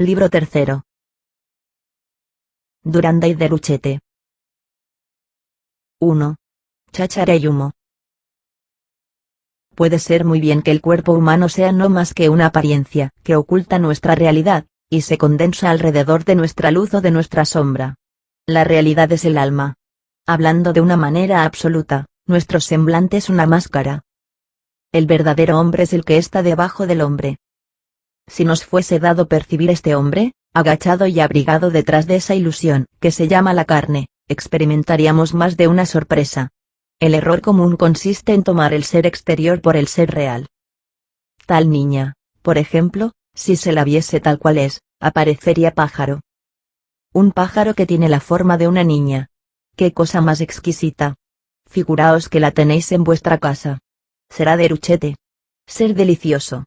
Libro tercero. Duranda y Deruchete. 1. Cháchara y humo. Puede ser muy bien que el cuerpo humano sea no más que una apariencia que oculta nuestra realidad, y se condensa alrededor de nuestra luz o de nuestra sombra. La realidad es el alma. Hablando de una manera absoluta, nuestro semblante es una máscara. El verdadero hombre es el que está debajo del hombre. Si nos fuese dado percibir este hombre, agachado y abrigado detrás de esa ilusión que se llama la carne, experimentaríamos más de una sorpresa. El error común consiste en tomar el ser exterior por el ser real. Tal niña, por ejemplo, si se la viese tal cual es, aparecería pájaro. Un pájaro que tiene la forma de una niña. ¡Qué cosa más exquisita! Figuraos que la tenéis en vuestra casa. Será Deruchete. Ser delicioso.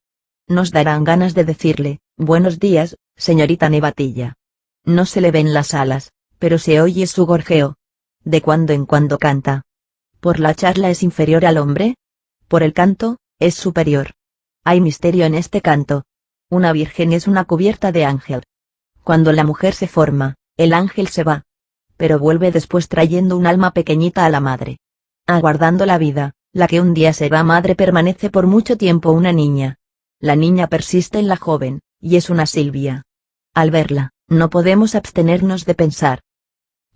Nos darán ganas de decirle, buenos días, señorita Nevatilla. No se le ven las alas, pero se oye su gorjeo. De cuando en cuando canta. ¿Por la charla es inferior al hombre? Por el canto, es superior. Hay misterio en este canto. Una virgen es una cubierta de ángel. Cuando la mujer se forma, el ángel se va. Pero vuelve después trayendo un alma pequeñita a la madre. Aguardando la vida, la que un día será madre permanece por mucho tiempo una niña. La niña persiste en la joven, y es una Silvia. Al verla, no podemos abstenernos de pensar.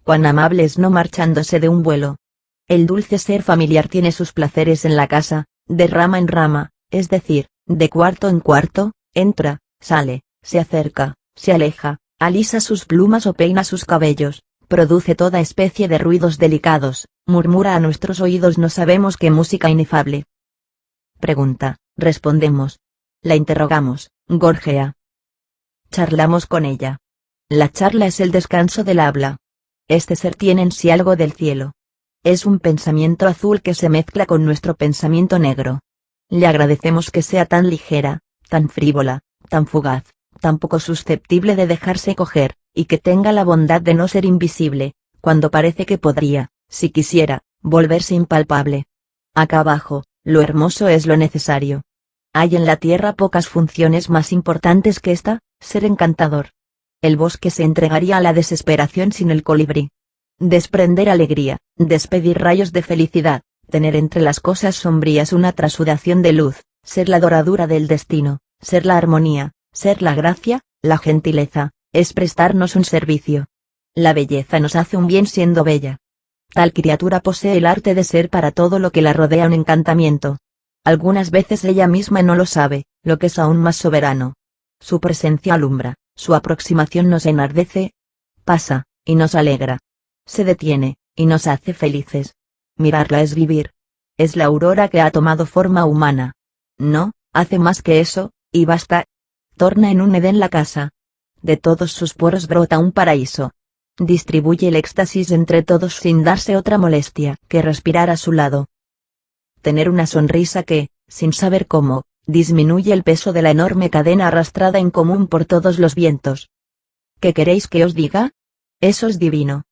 Cuán amable es no marchándose de un vuelo. El dulce ser familiar tiene sus placeres en la casa, de rama en rama, es decir, de cuarto en cuarto, entra, sale, se acerca, se aleja, alisa sus plumas o peina sus cabellos, produce toda especie de ruidos delicados, murmura a nuestros oídos no sabemos qué música inefable. Pregunta, respondemos. La interrogamos, gorjea. Charlamos con ella. La charla es el descanso del habla. Este ser tiene en sí algo del cielo. Es un pensamiento azul que se mezcla con nuestro pensamiento negro. Le agradecemos que sea tan ligera, tan frívola, tan fugaz, tan poco susceptible de dejarse coger, y que tenga la bondad de no ser invisible, cuando parece que podría, si quisiera, volverse impalpable. Acá abajo, lo hermoso es lo necesario. Hay en la tierra pocas funciones más importantes que esta, ser encantador. El bosque se entregaría a la desesperación sin el colibrí. Desprender alegría, despedir rayos de felicidad, tener entre las cosas sombrías una trasudación de luz, ser la doradura del destino, ser la armonía, ser la gracia, la gentileza, es prestarnos un servicio. La belleza nos hace un bien siendo bella. Tal criatura posee el arte de ser para todo lo que la rodea un encantamiento. Algunas veces ella misma no lo sabe, lo que es aún más soberano. Su presencia alumbra, su aproximación nos enardece. Pasa, y nos alegra. Se detiene, y nos hace felices. Mirarla es vivir. Es la aurora que ha tomado forma humana. No, hace más que eso, y basta. Torna en un Edén la casa. De todos sus poros brota un paraíso. Distribuye el éxtasis entre todos sin darse otra molestia que respirar a su lado. Tener una sonrisa que, sin saber cómo, disminuye el peso de la enorme cadena arrastrada en común por todos los vientos. ¿Qué queréis que os diga? Eso es divino.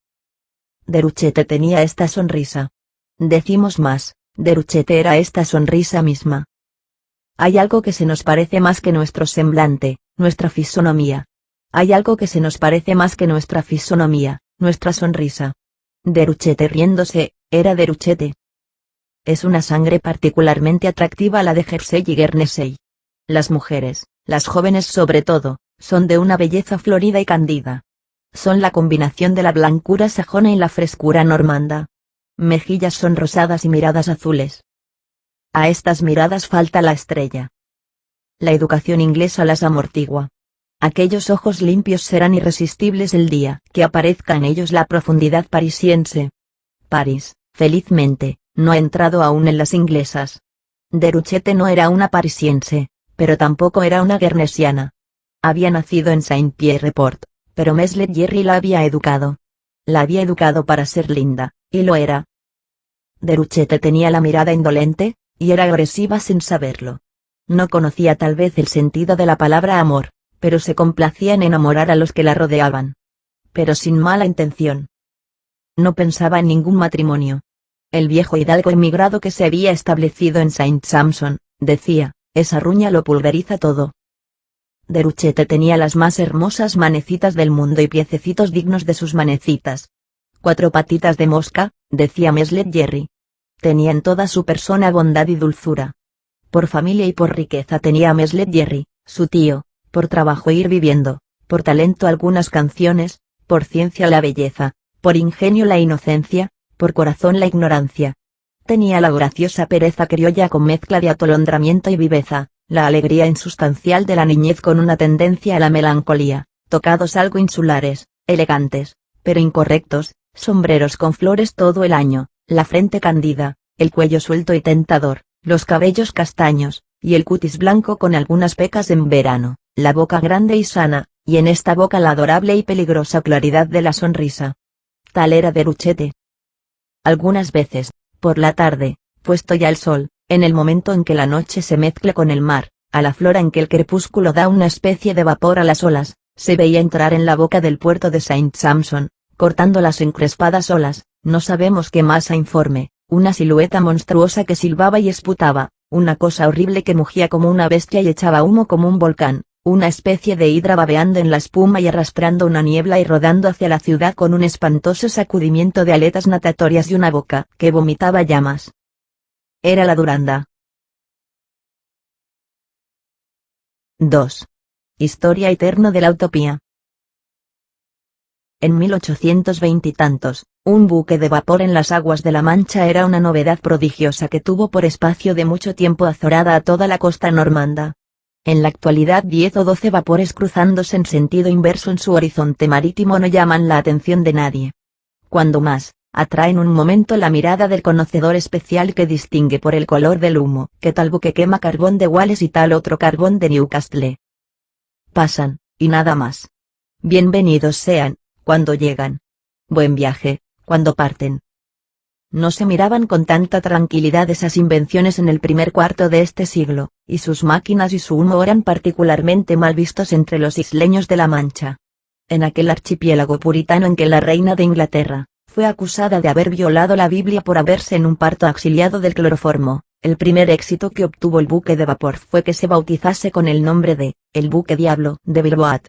Deruchete tenía esta sonrisa. Decimos más, Deruchete era esta sonrisa misma. Hay algo que se nos parece más que nuestro semblante, nuestra fisonomía. Hay algo que se nos parece más que nuestra fisonomía, nuestra sonrisa. Deruchete riéndose, era Deruchete. Es una sangre particularmente atractiva la de Jersey y Guernesey. Las mujeres, las jóvenes sobre todo, son de una belleza florida y candida. Son la combinación de la blancura sajona y la frescura normanda. Mejillas son rosadas y miradas azules. A estas miradas falta la estrella. La educación inglesa las amortigua. Aquellos ojos limpios serán irresistibles el día que aparezca en ellos la profundidad parisiense. París, felizmente, no ha entrado aún en las inglesas. Deruchete no era una parisiense, pero tampoco era una guernesiana. Había nacido en Saint-Pierre-Port, pero Meslet Jerry la había educado. La había educado para ser linda, y lo era. Deruchete tenía la mirada indolente, y era agresiva sin saberlo. No conocía tal vez el sentido de la palabra amor, pero se complacía en enamorar a los que la rodeaban. Pero sin mala intención. No pensaba en ningún matrimonio. El viejo hidalgo emigrado que se había establecido en Saint Sampson, decía, esa ruña lo pulveriza todo. Déruchette tenía las más hermosas manecitas del mundo y piececitos dignos de sus manecitas. 4 patitas de mosca, decía Meslet Jerry. Tenía en toda su persona bondad y dulzura. Por familia y por riqueza tenía Meslet Jerry, su tío, por trabajo ir viviendo, por talento algunas canciones, por ciencia la belleza, por ingenio la inocencia, por corazón la ignorancia. Tenía la graciosa pereza criolla con mezcla de atolondramiento y viveza, la alegría insustancial de la niñez con una tendencia a la melancolía, tocados algo insulares, elegantes, pero incorrectos, sombreros con flores todo el año, la frente candida, el cuello suelto y tentador, los cabellos castaños, y el cutis blanco con algunas pecas en verano, la boca grande y sana, y en esta boca la adorable y peligrosa claridad de la sonrisa. Tal era Déruchette. Algunas veces, por la tarde, puesto ya el sol, en el momento en que la noche se mezcla con el mar, a la flora en que el crepúsculo da una especie de vapor a las olas, se veía entrar en la boca del puerto de Saint Sampson, cortando las encrespadas olas, no sabemos qué masa informe, una silueta monstruosa que silbaba y esputaba, una cosa horrible que mugía como una bestia y echaba humo como un volcán, una especie de hidra babeando en la espuma y arrastrando una niebla y rodando hacia la ciudad con un espantoso sacudimiento de aletas natatorias y una boca que vomitaba llamas. Era la Duranda. 2. Historia eterna de la utopía. En 1820 y tantos, un buque de vapor en las aguas de la Mancha era una novedad prodigiosa que tuvo por espacio de mucho tiempo azorada a toda la costa normanda. En la actualidad 10 o 12 vapores cruzándose en sentido inverso en su horizonte marítimo no llaman la atención de nadie. Cuando más, atraen un momento la mirada del conocedor especial que distingue por el color del humo que tal buque quema carbón de Wales y tal otro carbón de Newcastle. Pasan, y nada más. Bienvenidos sean, cuando llegan. Buen viaje, cuando parten. No se miraban con tanta tranquilidad esas invenciones en el primer cuarto de este siglo, y sus máquinas y su humo eran particularmente mal vistos entre los isleños de la Mancha. En aquel archipiélago puritano en que la reina de Inglaterra fue acusada de haber violado la Biblia por haberse en un parto exiliado del cloroformo, el primer éxito que obtuvo el buque de vapor fue que se bautizase con el nombre de el buque Diablo de Bilboat.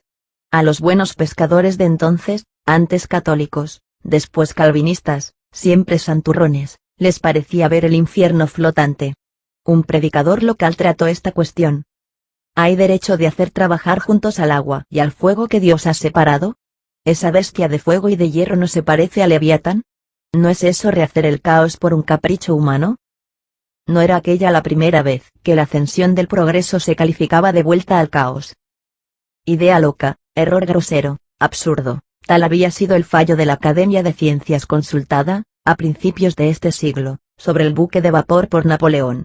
A los buenos pescadores de entonces, antes católicos, después calvinistas, siempre santurrones, les parecía ver el infierno flotante. Un predicador local trató esta cuestión. ¿Hay derecho de hacer trabajar juntos al agua y al fuego que Dios ha separado? ¿Esa bestia de fuego y de hierro no se parece a Leviatán? ¿No es eso rehacer el caos por un capricho humano? No era aquella la primera vez que la ascensión del progreso se calificaba de vuelta al caos. Idea loca, error grosero, absurdo. Tal había sido el fallo de la Academia de Ciencias consultada, a principios de este siglo, sobre el buque de vapor por Napoleón.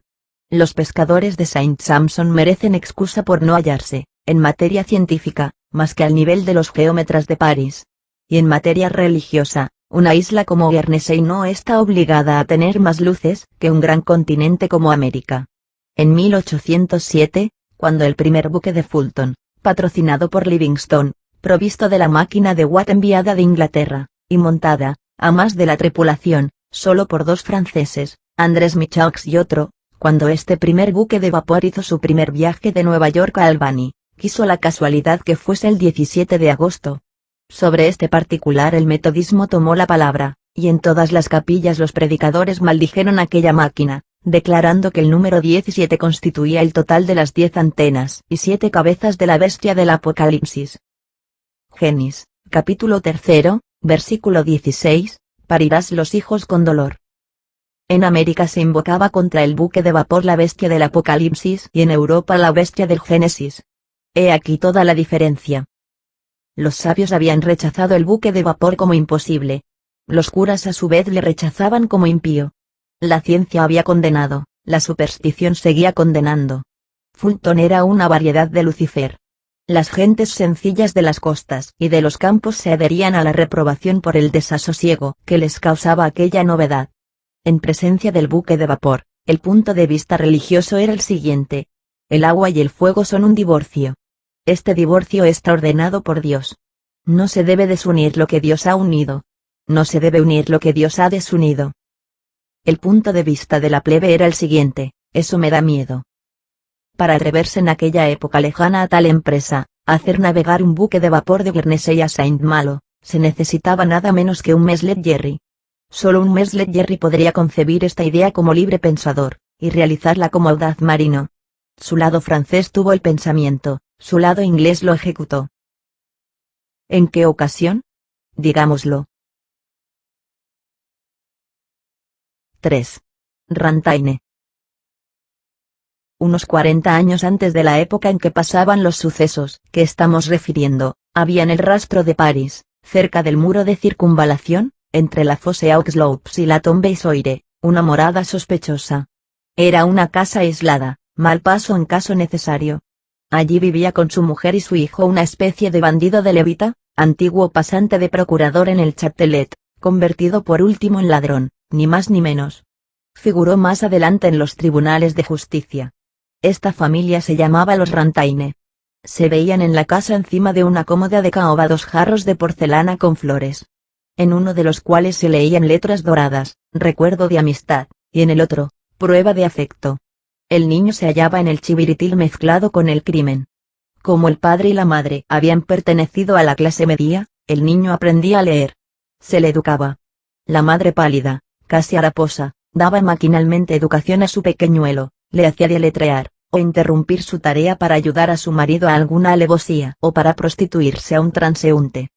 Los pescadores de Saint Sampson merecen excusa por no hallarse, en materia científica, más que al nivel de los geómetras de París. Y en materia religiosa, una isla como Guernesey no está obligada a tener más luces que un gran continente como América. En 1807, cuando el primer buque de Fulton, patrocinado por Livingstone, provisto de la máquina de Watt enviada de Inglaterra, y montada, a más de la tripulación, solo por 2 franceses, Andrés Michaux y otro, cuando este primer buque de vapor hizo su primer viaje de Nueva York a Albany, quiso la casualidad que fuese el 17 de agosto. Sobre este particular el metodismo tomó la palabra, y en todas las capillas los predicadores maldijeron aquella máquina, declarando que el número 17 constituía el total de las 10 antenas y 7 cabezas de la bestia del Apocalipsis. Génesis, capítulo 3, versículo 16, parirás los hijos con dolor. En América se invocaba contra el buque de vapor la bestia del Apocalipsis y en Europa la bestia del Génesis. He aquí toda la diferencia. Los sabios habían rechazado el buque de vapor como imposible. Los curas a su vez le rechazaban como impío. La ciencia había condenado, la superstición seguía condenando. Fulton era una variedad de Lucifer. Las gentes sencillas de las costas y de los campos se adherían a la reprobación por el desasosiego que les causaba aquella novedad. En presencia del buque de vapor, el punto de vista religioso era el siguiente. El agua y el fuego son un divorcio. Este divorcio está ordenado por Dios. No se debe desunir lo que Dios ha unido. No se debe unir lo que Dios ha desunido. El punto de vista de la plebe era el siguiente: eso me da miedo. Para atreverse en aquella época lejana a tal empresa, Hacer navegar un buque de vapor de Guernesey a Saint-Malo, se necesitaba nada menos que un mes Leggeri. Solo un mes Leggeri podría concebir esta idea como libre pensador, y realizarla como audaz marino. Su lado francés tuvo el pensamiento, su lado inglés lo ejecutó. ¿En qué ocasión? Digámoslo. 3. Rantaine. Unos 40 años antes de la época en que pasaban los sucesos que estamos refiriendo, había en el rastro de París, cerca del muro de circunvalación, entre la Fosse aux Lopes y la Tombe Soire, una morada sospechosa. Era una casa aislada, mal paso en caso necesario. Allí vivía con su mujer y su hijo una especie de bandido de levita, antiguo pasante de procurador en el Châtelet, convertido por último en ladrón, ni más ni menos. Figuró más adelante en los tribunales de justicia. Esta familia se llamaba los Rantaine. Se veían en la casa encima de una cómoda de caoba 2 jarros de porcelana con flores, en uno de los cuales se leían letras doradas, recuerdo de amistad, y en el otro, prueba de afecto. El niño se hallaba en el chibiritil mezclado con el crimen. Como el padre y la madre habían pertenecido a la clase media, el niño aprendía a leer. Se le educaba. La madre pálida, casi haraposa, daba maquinalmente educación a su pequeñuelo, le hacía deletrear, o interrumpir su tarea para ayudar a su marido a alguna alevosía o para prostituirse a un transeúnte.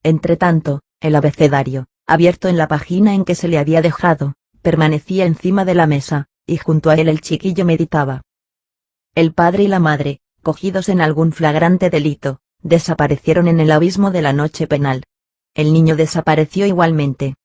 Entretanto, el abecedario, abierto en la página en que se le había dejado, permanecía encima de la mesa, y junto a él el chiquillo meditaba. El padre y la madre, cogidos en algún flagrante delito, desaparecieron en el abismo de la noche penal. El niño desapareció igualmente.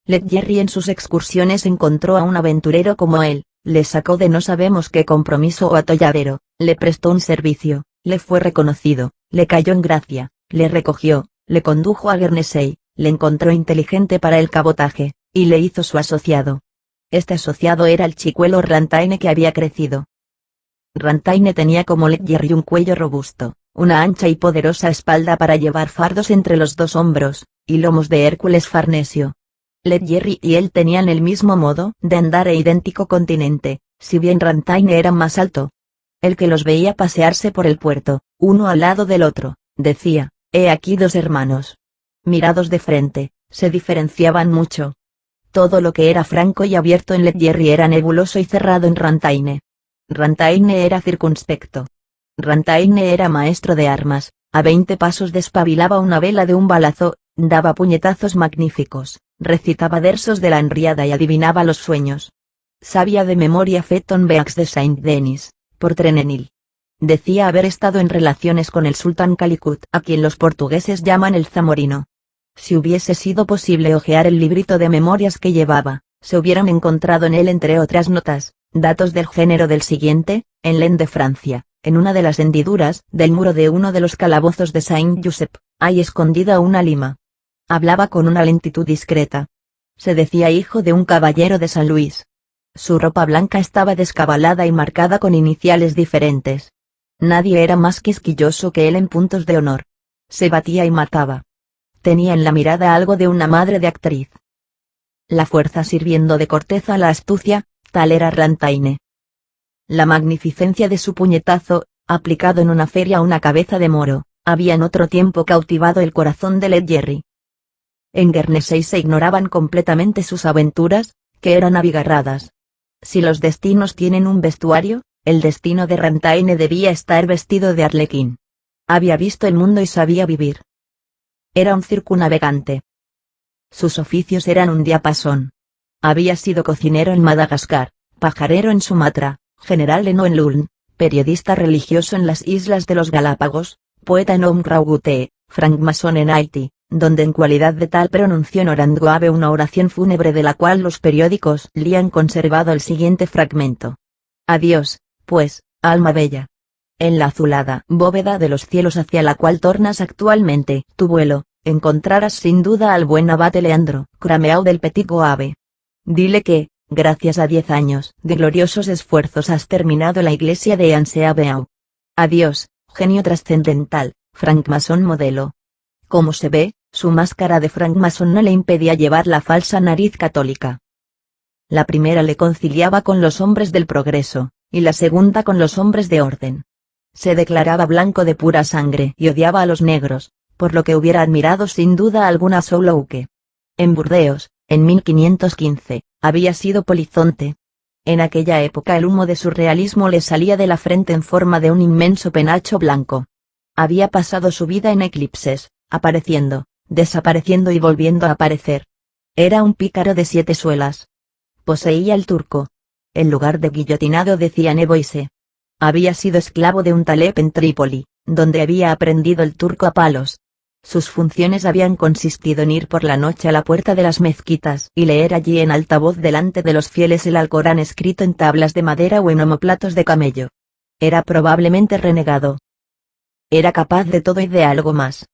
Leggeri en sus excursiones encontró a un aventurero como él, le sacó de no sabemos qué compromiso o atolladero, le prestó un servicio, le fue reconocido, le cayó en gracia, le recogió, le condujo a Guernesey, le encontró inteligente para el cabotaje, y le hizo su asociado. Este asociado era el chicuelo Rantaine que había crecido. Rantaine tenía como Leggeri un cuello robusto, una ancha y poderosa espalda para llevar fardos entre los 2 hombros, y lomos de Hércules Farnesio. Leggeri y él tenían el mismo modo de andar e idéntico continente, si bien Rantaine era más alto. El que los veía pasearse por el puerto, uno al lado del otro, decía, he aquí 2 hermanos. Mirados de frente, se diferenciaban mucho. Todo lo que era franco y abierto en Leggeri era nebuloso y cerrado en Rantaine. Rantaine era circunspecto. Rantaine era maestro de armas, a 20 pasos despabilaba una vela de un balazo, daba puñetazos magníficos, recitaba versos de la Henriada y adivinaba los sueños. Sabía de memoria Feton Beaux de Saint-Denis, por Trenenil. Decía haber estado en relaciones con el sultán Calicut, a quien los portugueses llaman el Zamorino. Si hubiese sido posible hojear el librito de memorias que llevaba, se hubieran encontrado en él entre otras notas, datos del género del siguiente, en Len de Francia, en una de las hendiduras del muro de uno de los calabozos de Saint-Josep, hay escondida una lima. Hablaba con una lentitud discreta. Se decía hijo de un caballero de San Luis. Su ropa blanca estaba descabalada y marcada con iniciales diferentes. Nadie era más quisquilloso que él en puntos de honor. Se batía y mataba. Tenía en la mirada algo de una madre de actriz. La fuerza sirviendo de corteza a la astucia, tal era Rantaine. La magnificencia de su puñetazo, aplicado en una feria a una cabeza de moro, había en otro tiempo cautivado el corazón de Leggeri. En Guernesey se ignoraban completamente sus aventuras, que eran abigarradas. Si los destinos tienen un vestuario, el destino de Rantaine debía estar vestido de arlequín. Había visto el mundo y sabía vivir. Era un circunnavegante. Sus oficios eran un diapasón. Había sido cocinero en Madagascar, pajarero en Sumatra, general en Oenluln, periodista religioso en las islas de los Galápagos, poeta en Omraugute, francmasón en Haití, donde en cualidad de tal pronunció en Oranguave una oración fúnebre de la cual los periódicos le han conservado el siguiente fragmento. Adiós, pues, alma bella. En la azulada bóveda de los cielos hacia la cual tornas actualmente tu vuelo, encontrarás sin duda al buen abate Leandro Crameau del Petit Goave. Dile que, gracias a 10 años de gloriosos esfuerzos has terminado la iglesia de Anseabeau. Adiós, genio trascendental, francmasón modelo. Como se ve, su máscara de francmasón no le impedía llevar la falsa nariz católica. La primera le conciliaba con los hombres del progreso, y la segunda con los hombres de orden. Se declaraba blanco de pura sangre y odiaba a los negros, por lo que hubiera admirado sin duda alguna a Soulouque. En Burdeos, en 1515, había sido polizonte. En aquella época el humo de su realismo le salía de la frente en forma de un inmenso penacho blanco. Había pasado su vida en eclipses, apareciendo, desapareciendo y volviendo a aparecer. Era un pícaro de 7 suelas. Poseía el turco. En lugar de guillotinado decía Neboise. Había sido esclavo de un taleb en Trípoli, donde había aprendido el turco a palos. Sus funciones habían consistido en ir por la noche a la puerta de las mezquitas y leer allí en alta voz delante de los fieles el Alcorán escrito en tablas de madera o en omoplatos de camello. Era probablemente renegado. Era capaz de todo y de algo más.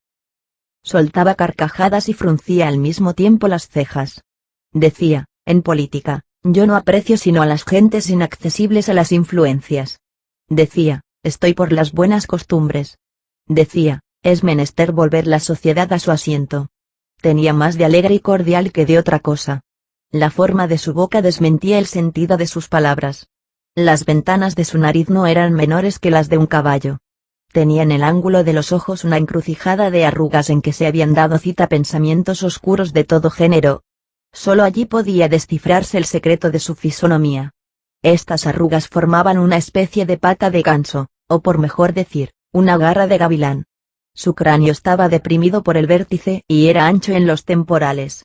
Soltaba carcajadas y fruncía al mismo tiempo las cejas. Decía, en política, yo no aprecio sino a las gentes inaccesibles a las influencias. Decía, estoy por las buenas costumbres. Decía, es menester volver la sociedad a su asiento. Tenía más de alegre y cordial que de otra cosa. La forma de su boca desmentía el sentido de sus palabras. Las ventanas de su nariz no eran menores que las de un caballo. Tenía en el ángulo de los ojos una encrucijada de arrugas en que se habían dado cita pensamientos oscuros de todo género. Solo allí podía descifrarse el secreto de su fisonomía. Estas arrugas formaban una especie de pata de ganso, o por mejor decir, una garra de gavilán. Su cráneo estaba deprimido por el vértice y era ancho en los temporales.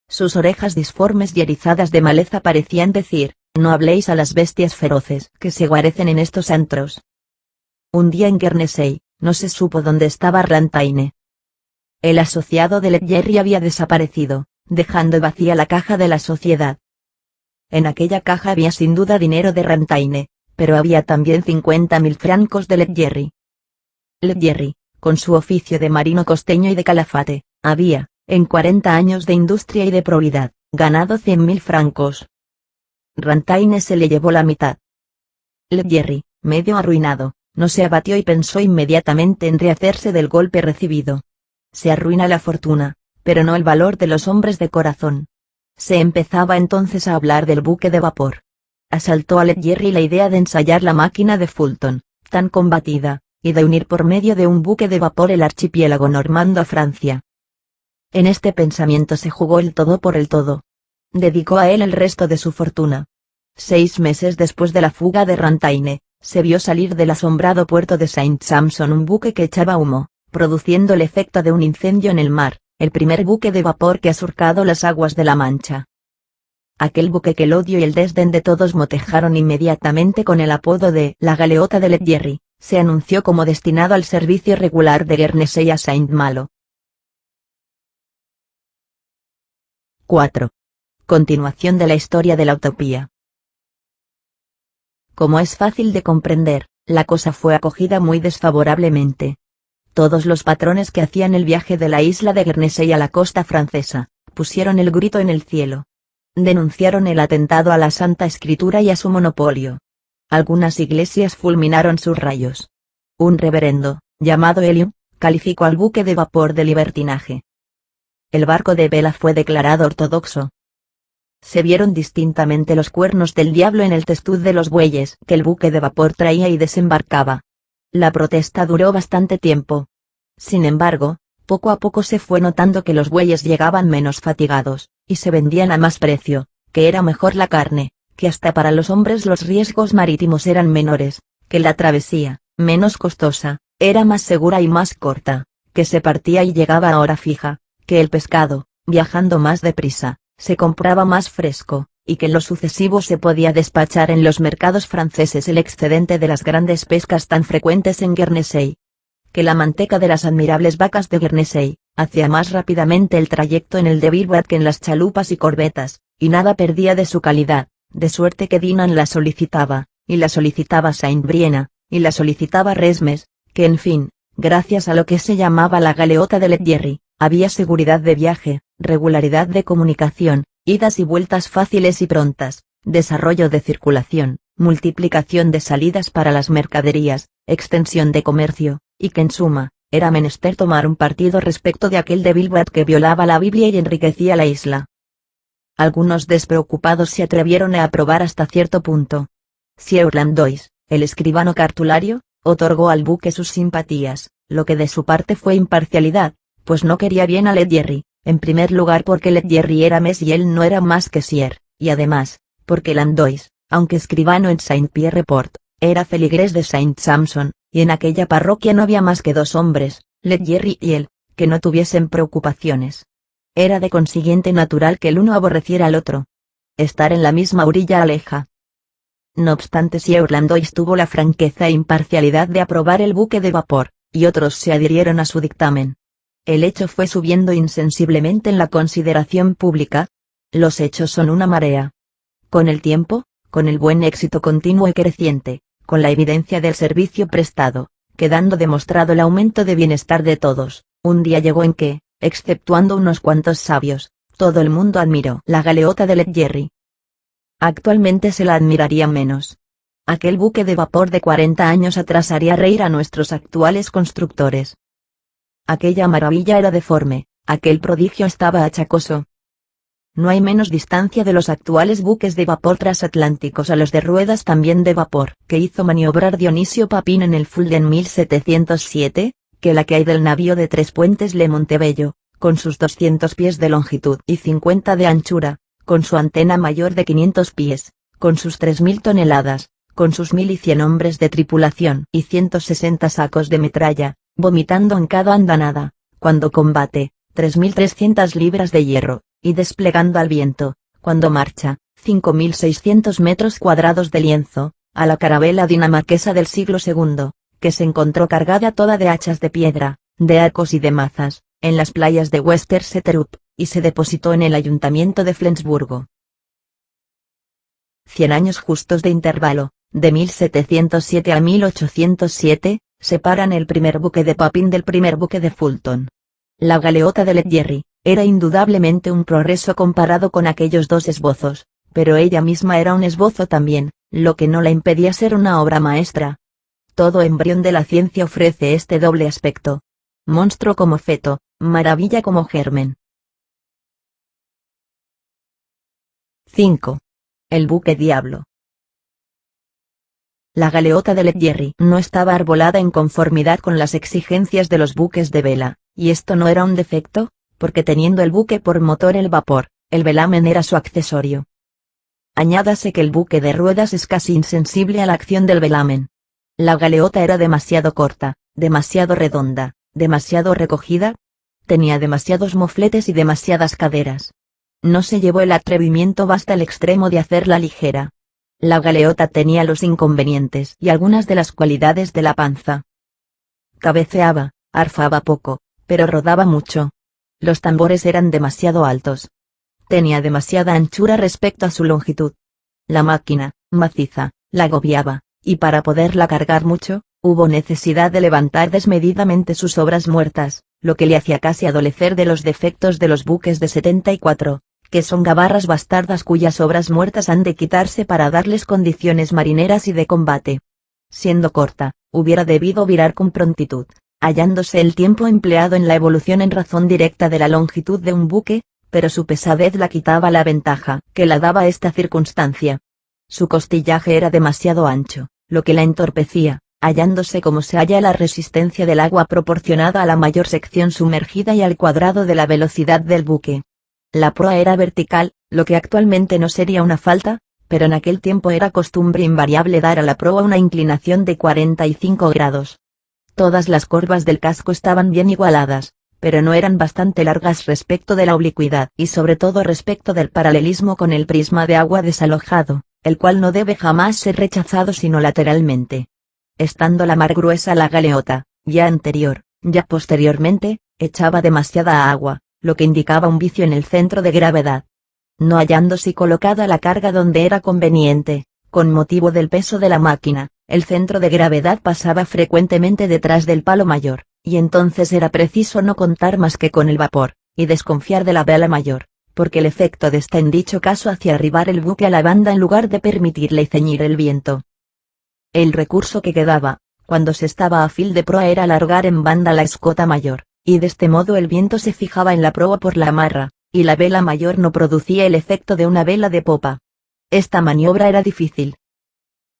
Sus orejas disformes y erizadas de maleza parecían decir, no habléis a las bestias feroces que se guarecen en estos antros. Un día en Guernesey, no se supo dónde estaba Rantaine. El asociado de Leggeri había desaparecido, dejando vacía la caja de la sociedad. En aquella caja había sin duda dinero de Rantaine, pero había también 50.000 francos de Leggeri. Leggeri, con su oficio de marino costeño y de calafate, había, en 40 años de industria y de probidad, ganado 100.000 francos. Rantaine se le llevó la mitad. Leggeri, medio arruinado, no se abatió y pensó inmediatamente en rehacerse del golpe recibido. Se arruina la fortuna, pero no el valor de los hombres de corazón. Se empezaba entonces a hablar del buque de vapor. Asaltó a Leggeri la idea de ensayar la máquina de Fulton, tan combatida, y de unir por medio de un buque de vapor el archipiélago normando a Francia. En este pensamiento se jugó el todo por el todo. Dedicó a él el resto de su fortuna. 6 meses después de la fuga de Rantaine, se vio salir del asombrado puerto de Saint-Sampson un buque que echaba humo, produciendo el efecto de un incendio en el mar, el primer buque de vapor que ha surcado las aguas de la Mancha. Aquel buque que el odio y el desdén de todos motejaron inmediatamente con el apodo de la galeota de Leggeri, se anunció como destinado al servicio regular de Guernesey a Saint-Malo. 4. Continuación de la historia de la utopía. Como es fácil de comprender, la cosa fue acogida muy desfavorablemente. Todos los patrones que hacían el viaje de la isla de Guernesey a la costa francesa, pusieron el grito en el cielo. Denunciaron el atentado a la Santa Escritura y a su monopolio. Algunas iglesias fulminaron sus rayos. Un reverendo, llamado Eliu, calificó al buque de vapor de libertinaje. El barco de vela fue declarado ortodoxo. Se vieron distintamente los cuernos del diablo en el testud de los bueyes que el buque de vapor traía y desembarcaba. La protesta duró bastante tiempo. Sin embargo, poco a poco se fue notando que los bueyes llegaban menos fatigados, y se vendían a más precio, que era mejor la carne, que hasta para los hombres los riesgos marítimos eran menores, que la travesía, menos costosa, era más segura y más corta, que se partía y llegaba a hora fija, que el pescado, viajando más deprisa, se compraba más fresco, y que en lo sucesivo se podía despachar en los mercados franceses el excedente de las grandes pescas tan frecuentes en Guernesey. Que la manteca de las admirables vacas de Guernesey, hacía más rápidamente el trayecto en el de Bilbao que en las chalupas y corbetas, y nada perdía de su calidad, de suerte que Dinan la solicitaba, y la solicitaba Saint-Briena, y la solicitaba Resmes, que en fin, gracias a lo que se llamaba la galeota de Leggeri, había seguridad de viaje, regularidad de comunicación, idas y vueltas fáciles y prontas, desarrollo de circulación, multiplicación de salidas para las mercaderías, extensión de comercio, y que en suma, era menester tomar un partido respecto de aquel de Bilbao que violaba la Biblia y enriquecía la isla. Algunos despreocupados se atrevieron a aprobar hasta cierto punto. Sieur Landois, el escribano cartulario, otorgó al buque sus simpatías, lo que de su parte fue imparcialidad, pues no quería bien a Leggeri, en primer lugar porque Leggeri era Mes y él no era más que Sier, y además, porque Landois, aunque escribano en Saint-Pierre-Port, era feligrés de Saint-Sampson, y en aquella parroquia no había más que 2 hombres, Leggeri y él, que no tuviesen preocupaciones. Era de consiguiente natural que el uno aborreciera al otro. Estar en la misma orilla aleja. No obstante, Sieur Landois tuvo la franqueza e imparcialidad de aprobar el buque de vapor, y otros se adhirieron a su dictamen. El hecho fue subiendo insensiblemente en la consideración pública. Los hechos son una marea. Con el tiempo, con el buen éxito continuo y creciente, con la evidencia del servicio prestado, quedando demostrado el aumento de bienestar de todos, un día llegó en que, exceptuando unos cuantos sabios, todo el mundo admiró la galeota de Leggeri. Actualmente se la admiraría menos. Aquel buque de vapor de 40 años atrás haría reír a nuestros actuales constructores. Aquella maravilla era deforme, aquel prodigio estaba achacoso. No hay menos distancia de los actuales buques de vapor transatlánticos a los de ruedas también de vapor que hizo maniobrar Dionisio Papin en el Fulda en 1707, que la que hay del navío de 3 puentes Le Montebello, con sus 200 pies de longitud y 50 de anchura, con su antena mayor de 500 pies, con sus 3.000 toneladas, con sus 1.100 hombres de tripulación y 160 sacos de metralla, vomitando en cada andanada, cuando combate, 3.300 libras de hierro, y desplegando al viento, cuando marcha, 5.600 metros cuadrados de lienzo, a la carabela dinamarquesa del siglo II, que se encontró cargada toda de hachas de piedra, de arcos y de mazas, en las playas de Westersetterup, y se depositó en el ayuntamiento de Flensburgo. 100 años justos de intervalo, de 1707 a 1807, separan el primer buque de Papin del primer buque de Fulton. La galeota de Leggeri era indudablemente un progreso comparado con aquellos 2 esbozos, pero ella misma era un esbozo también, lo que no la impedía ser una obra maestra. Todo embrión de la ciencia ofrece este doble aspecto. Monstruo como feto, maravilla como germen. 5. El buque diablo. La galeota de Leggeri no estaba arbolada en conformidad con las exigencias de los buques de vela, y esto no era un defecto, porque teniendo el buque por motor el vapor, el velamen era su accesorio. Añádase que el buque de ruedas es casi insensible a la acción del velamen. La galeota era demasiado corta, demasiado redonda, demasiado recogida, tenía demasiados mofletes y demasiadas caderas. No se llevó el atrevimiento hasta el extremo de hacerla ligera. La galeota tenía los inconvenientes y algunas de las cualidades de la panza. Cabeceaba, arfaba poco, pero rodaba mucho. Los tambores eran demasiado altos. Tenía demasiada anchura respecto a su longitud. La máquina, maciza, la agobiaba, y para poderla cargar mucho, hubo necesidad de levantar desmedidamente sus obras muertas, lo que le hacía casi adolecer de los defectos de los buques de 74, que son gabarras bastardas cuyas obras muertas han de quitarse para darles condiciones marineras y de combate. Siendo corta, hubiera debido virar con prontitud, hallándose el tiempo empleado en la evolución en razón directa de la longitud de un buque, pero su pesadez la quitaba la ventaja que la daba esta circunstancia. Su costillaje era demasiado ancho, lo que la entorpecía, hallándose como se halla la resistencia del agua proporcionada a la mayor sección sumergida y al cuadrado de la velocidad del buque. La proa era vertical, lo que actualmente no sería una falta, pero en aquel tiempo era costumbre invariable dar a la proa una inclinación de 45 grados. Todas las curvas del casco estaban bien igualadas, pero no eran bastante largas respecto de la oblicuidad y sobre todo respecto del paralelismo con el prisma de agua desalojado, el cual no debe jamás ser rechazado sino lateralmente. Estando la mar gruesa la galeota, ya anterior, ya posteriormente, echaba demasiada agua, lo que indicaba un vicio en el centro de gravedad. No hallándose colocada la carga donde era conveniente, con motivo del peso de la máquina, el centro de gravedad pasaba frecuentemente detrás del palo mayor, y entonces era preciso no contar más que con el vapor, y desconfiar de la vela mayor, porque el efecto de esta en dicho caso hacía arribar el buque a la banda en lugar de permitirle ceñir el viento. El recurso que quedaba, cuando se estaba a fil de proa era alargar en banda la escota mayor, y de este modo el viento se fijaba en la proa por la amarra, y la vela mayor no producía el efecto de una vela de popa. Esta maniobra era difícil.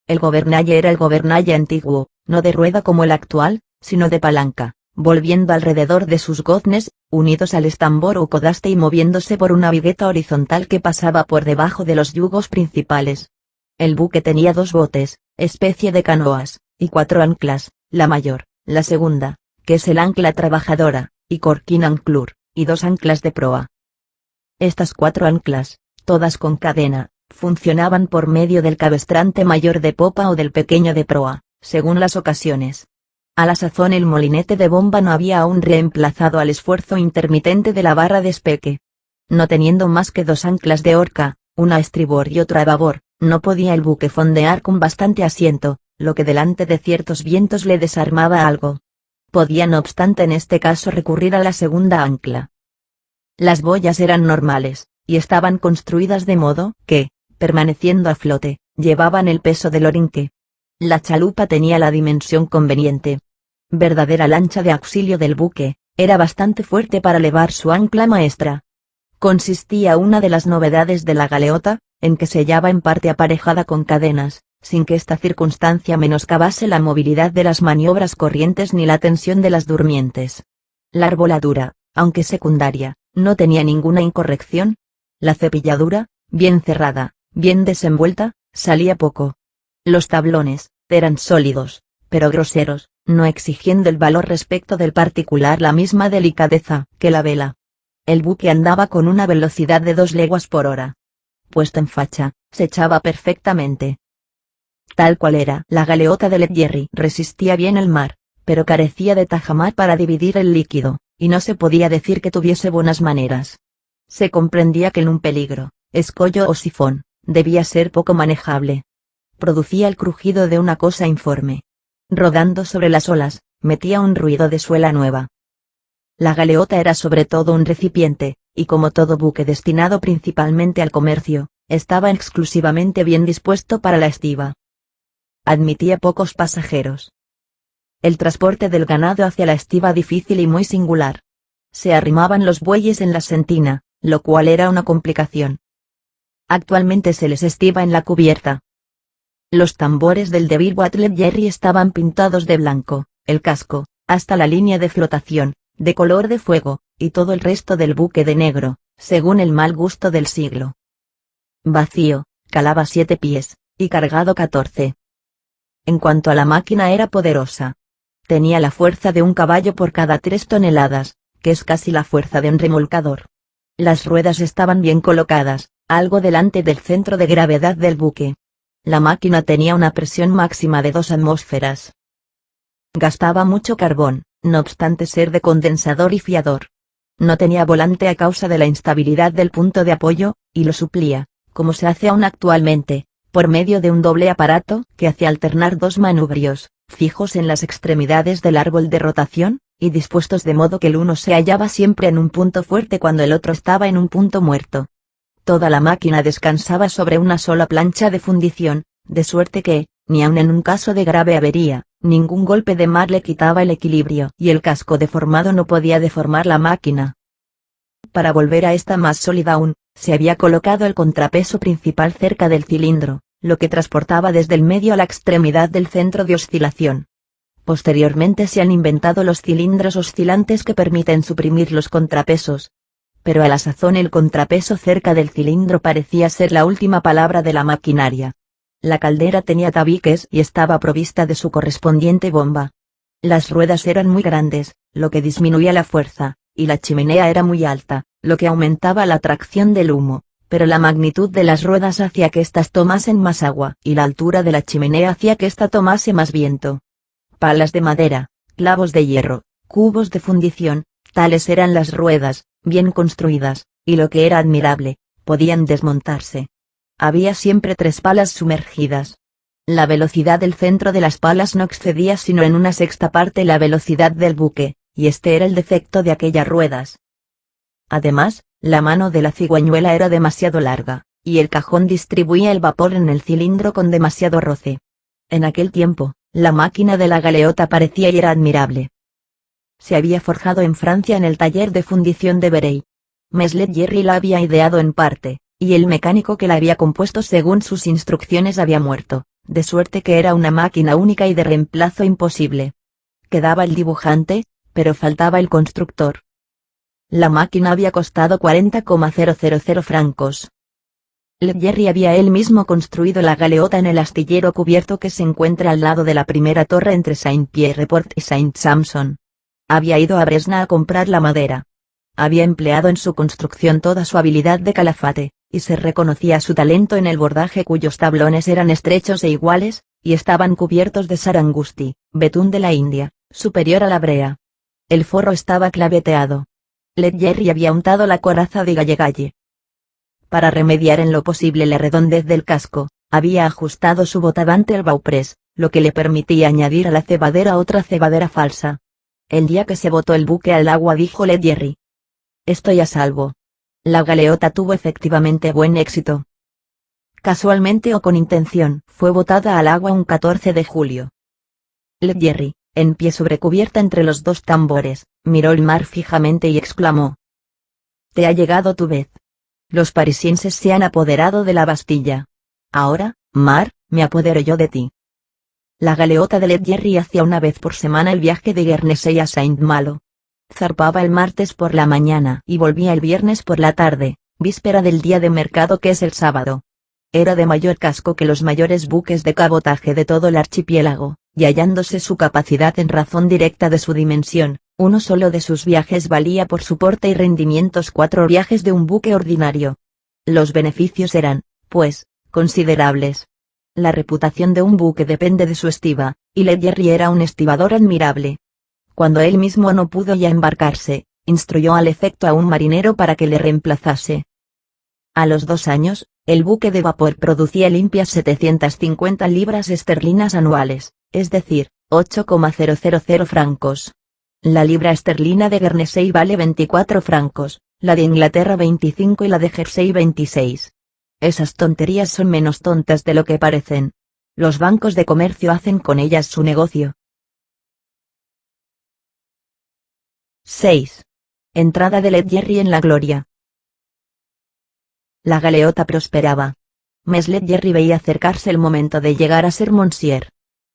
El gobernalle era el gobernalle antiguo, no de rueda como el actual, sino de palanca, volviendo alrededor de sus goznes, unidos al estambor o codaste y moviéndose por una vigueta horizontal que pasaba por debajo de los yugos principales. El buque tenía 2 botes, especie de canoas, y 4 anclas, la mayor, la segunda, que es el ancla trabajadora, y corquín anclur, y 2 anclas de proa. Estas 4 anclas, todas con cadena, funcionaban por medio del cabestrante mayor de popa o del pequeño de proa, según las ocasiones. A la sazón el molinete de bomba no había aún reemplazado al esfuerzo intermitente de la barra de espeque. No teniendo más que 2 anclas de horca, una a estribor y otra a babor, no podía el buque fondear con bastante asiento, lo que delante de ciertos vientos le desarmaba algo. Podía no obstante en este caso recurrir a la segunda ancla. Las boyas eran normales, y estaban construidas de modo que, permaneciendo a flote, llevaban el peso del orinque. La chalupa tenía la dimensión conveniente. Verdadera lancha de auxilio del buque, era bastante fuerte para elevar su ancla maestra. Consistía una de las novedades de la galeota, en que se hallaba en parte aparejada con cadenas, sin que esta circunstancia menoscabase la movilidad de las maniobras corrientes ni la tensión de las durmientes. La arboladura, aunque secundaria, no tenía ninguna incorrección. La cepilladura, bien cerrada, bien desenvuelta, salía poco. Los tablones, eran sólidos, pero groseros, no exigiendo el valor respecto del particular la misma delicadeza que la vela. El buque andaba con una velocidad de 2 leguas por hora. Puesto en facha, se echaba perfectamente. Tal cual era la galeota de Led Jerry, resistía bien el mar, pero carecía de tajamar para dividir el líquido, y no se podía decir que tuviese buenas maneras. Se comprendía que en un peligro, escollo o sifón, debía ser poco manejable. Producía el crujido de una cosa informe. Rodando sobre las olas, metía un ruido de suela nueva. La galeota era sobre todo un recipiente, y como todo buque destinado principalmente al comercio, estaba exclusivamente bien dispuesto para la estiba. Admitía pocos pasajeros. El transporte del ganado hacia la estiba difícil y muy singular. Se arrimaban los bueyes en la sentina, lo cual era una complicación. Actualmente se les estiba en la cubierta. Los tambores del de Bilboat Led Jerry estaban pintados de blanco, el casco, hasta la línea de flotación, de color de fuego, y todo el resto del buque de negro, según el mal gusto del siglo. Vacío, calaba 7 pies, y cargado 14. En cuanto a la máquina era poderosa. Tenía la fuerza de un caballo por cada 3 toneladas, que es casi la fuerza de un remolcador. Las ruedas estaban bien colocadas, algo delante del centro de gravedad del buque. La máquina tenía una presión máxima de 2 atmósferas. Gastaba mucho carbón, no obstante ser de condensador y fiador. No tenía volante a causa de la instabilidad del punto de apoyo, y lo suplía, como se hace aún actualmente, por medio de un doble aparato que hacía alternar 2 manubrios, fijos en las extremidades del árbol de rotación, y dispuestos de modo que el uno se hallaba siempre en un punto fuerte cuando el otro estaba en un punto muerto. Toda la máquina descansaba sobre una sola plancha de fundición, de suerte que, ni aun en un caso de grave avería, ningún golpe de mar le quitaba el equilibrio y el casco deformado no podía deformar la máquina. Para volver a esta más sólida aún, se había colocado el contrapeso principal cerca del cilindro, lo que transportaba desde el medio a la extremidad del centro de oscilación. Posteriormente se han inventado los cilindros oscilantes que permiten suprimir los contrapesos. Pero a la sazón el contrapeso cerca del cilindro parecía ser la última palabra de la maquinaria. La caldera tenía tabiques y estaba provista de su correspondiente bomba. Las ruedas eran muy grandes, lo que disminuía la fuerza, y la chimenea era muy alta, lo que aumentaba la tracción del humo, pero la magnitud de las ruedas hacía que éstas tomasen más agua, y la altura de la chimenea hacía que ésta tomase más viento. Palas de madera, clavos de hierro, cubos de fundición, tales eran las ruedas, bien construidas, y lo que era admirable, podían desmontarse. Había siempre 3 palas sumergidas. La velocidad del centro de las palas no excedía sino en 1/6 parte la velocidad del buque, y este era el defecto de aquellas ruedas. Además, la mano de la cigüeñuela era demasiado larga, y el cajón distribuía el vapor en el cilindro con demasiado roce. En aquel tiempo, la máquina de la galeota parecía y era admirable. Se había forjado en Francia en el taller de fundición de Berey. Led Jerry la había ideado en parte, y el mecánico que la había compuesto según sus instrucciones había muerto, de suerte que era una máquina única y de reemplazo imposible. Quedaba el dibujante, pero faltaba el constructor. La máquina había costado 40,000 francos. Leggeri había él mismo construido la galeota en el astillero cubierto que se encuentra al lado de la primera torre entre Saint-Pierre-Port y Saint-Sampson. Había ido a Bresna a comprar la madera. Había empleado en su construcción toda su habilidad de calafate, y se reconocía su talento en el bordaje cuyos tablones eran estrechos e iguales, y estaban cubiertos de sarangusti, betún de la India, superior a la brea. El forro estaba claveteado. Leggeri había untado la coraza de gallegalle. Para remediar en lo posible la redondez del casco, había ajustado su botavante al bauprés, lo que le permitía añadir a la cebadera otra cebadera falsa. El día que se botó el buque al agua dijo Leggeri: «Estoy a salvo». La galeota tuvo efectivamente buen éxito. Casualmente o con intención, fue botada al agua un 14 de julio. Leggeri, en pie sobre cubierta entre los dos tambores, miró el mar fijamente y exclamó: «Te ha llegado tu vez. Los parisienses se han apoderado de la Bastilla. Ahora, mar, me apodero yo de ti». La galeota de Leggeri hacía una vez por semana el viaje de Guernesey a Saint-Malo. Zarpaba el martes por la mañana y volvía el viernes por la tarde, víspera del día de mercado que es el sábado. Era de mayor casco que los mayores buques de cabotaje de todo el archipiélago, y hallándose su capacidad en razón directa de su dimensión, uno solo de sus viajes valía por su porte y rendimientos 4 viajes de un buque ordinario. Los beneficios eran, pues, considerables. La reputación de un buque depende de su estiba, y Leggeri era un estibador admirable. Cuando él mismo no pudo ya embarcarse, instruyó al efecto a un marinero para que le reemplazase. A los 2 años, el buque de vapor producía limpias 750 libras esterlinas anuales, es decir, 8,000 francos. La libra esterlina de Guernesey vale 24 francos, la de Inglaterra 25 y la de Jersey 26. Esas tonterías son menos tontas de lo que parecen. Los bancos de comercio hacen con ellas su negocio. 6. Entrada de Leggeri en la gloria. La galeota prosperaba. Mess Leggeri veía acercarse el momento de llegar a ser Monsieur.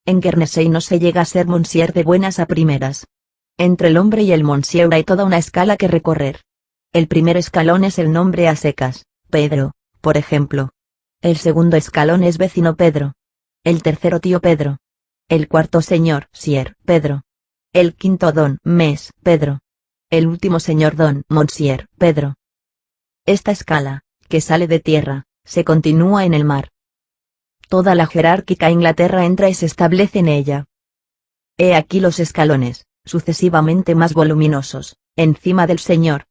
En Guernesey no se llega a ser Monsieur de buenas a primeras. Entre el hombre y el Monsieur hay toda una escala que recorrer. El primer escalón es el nombre a secas, Pedro, por ejemplo. El segundo escalón es vecino Pedro. El tercero tío Pedro. El cuarto señor Sier Pedro. El quinto don Mess Pedro. El último señor don Monsieur Pedro. Esta escala, que sale de tierra, se continúa en el mar. Toda la jerárquica Inglaterra entra y se establece en ella. He aquí los escalones, sucesivamente más voluminosos: encima del señor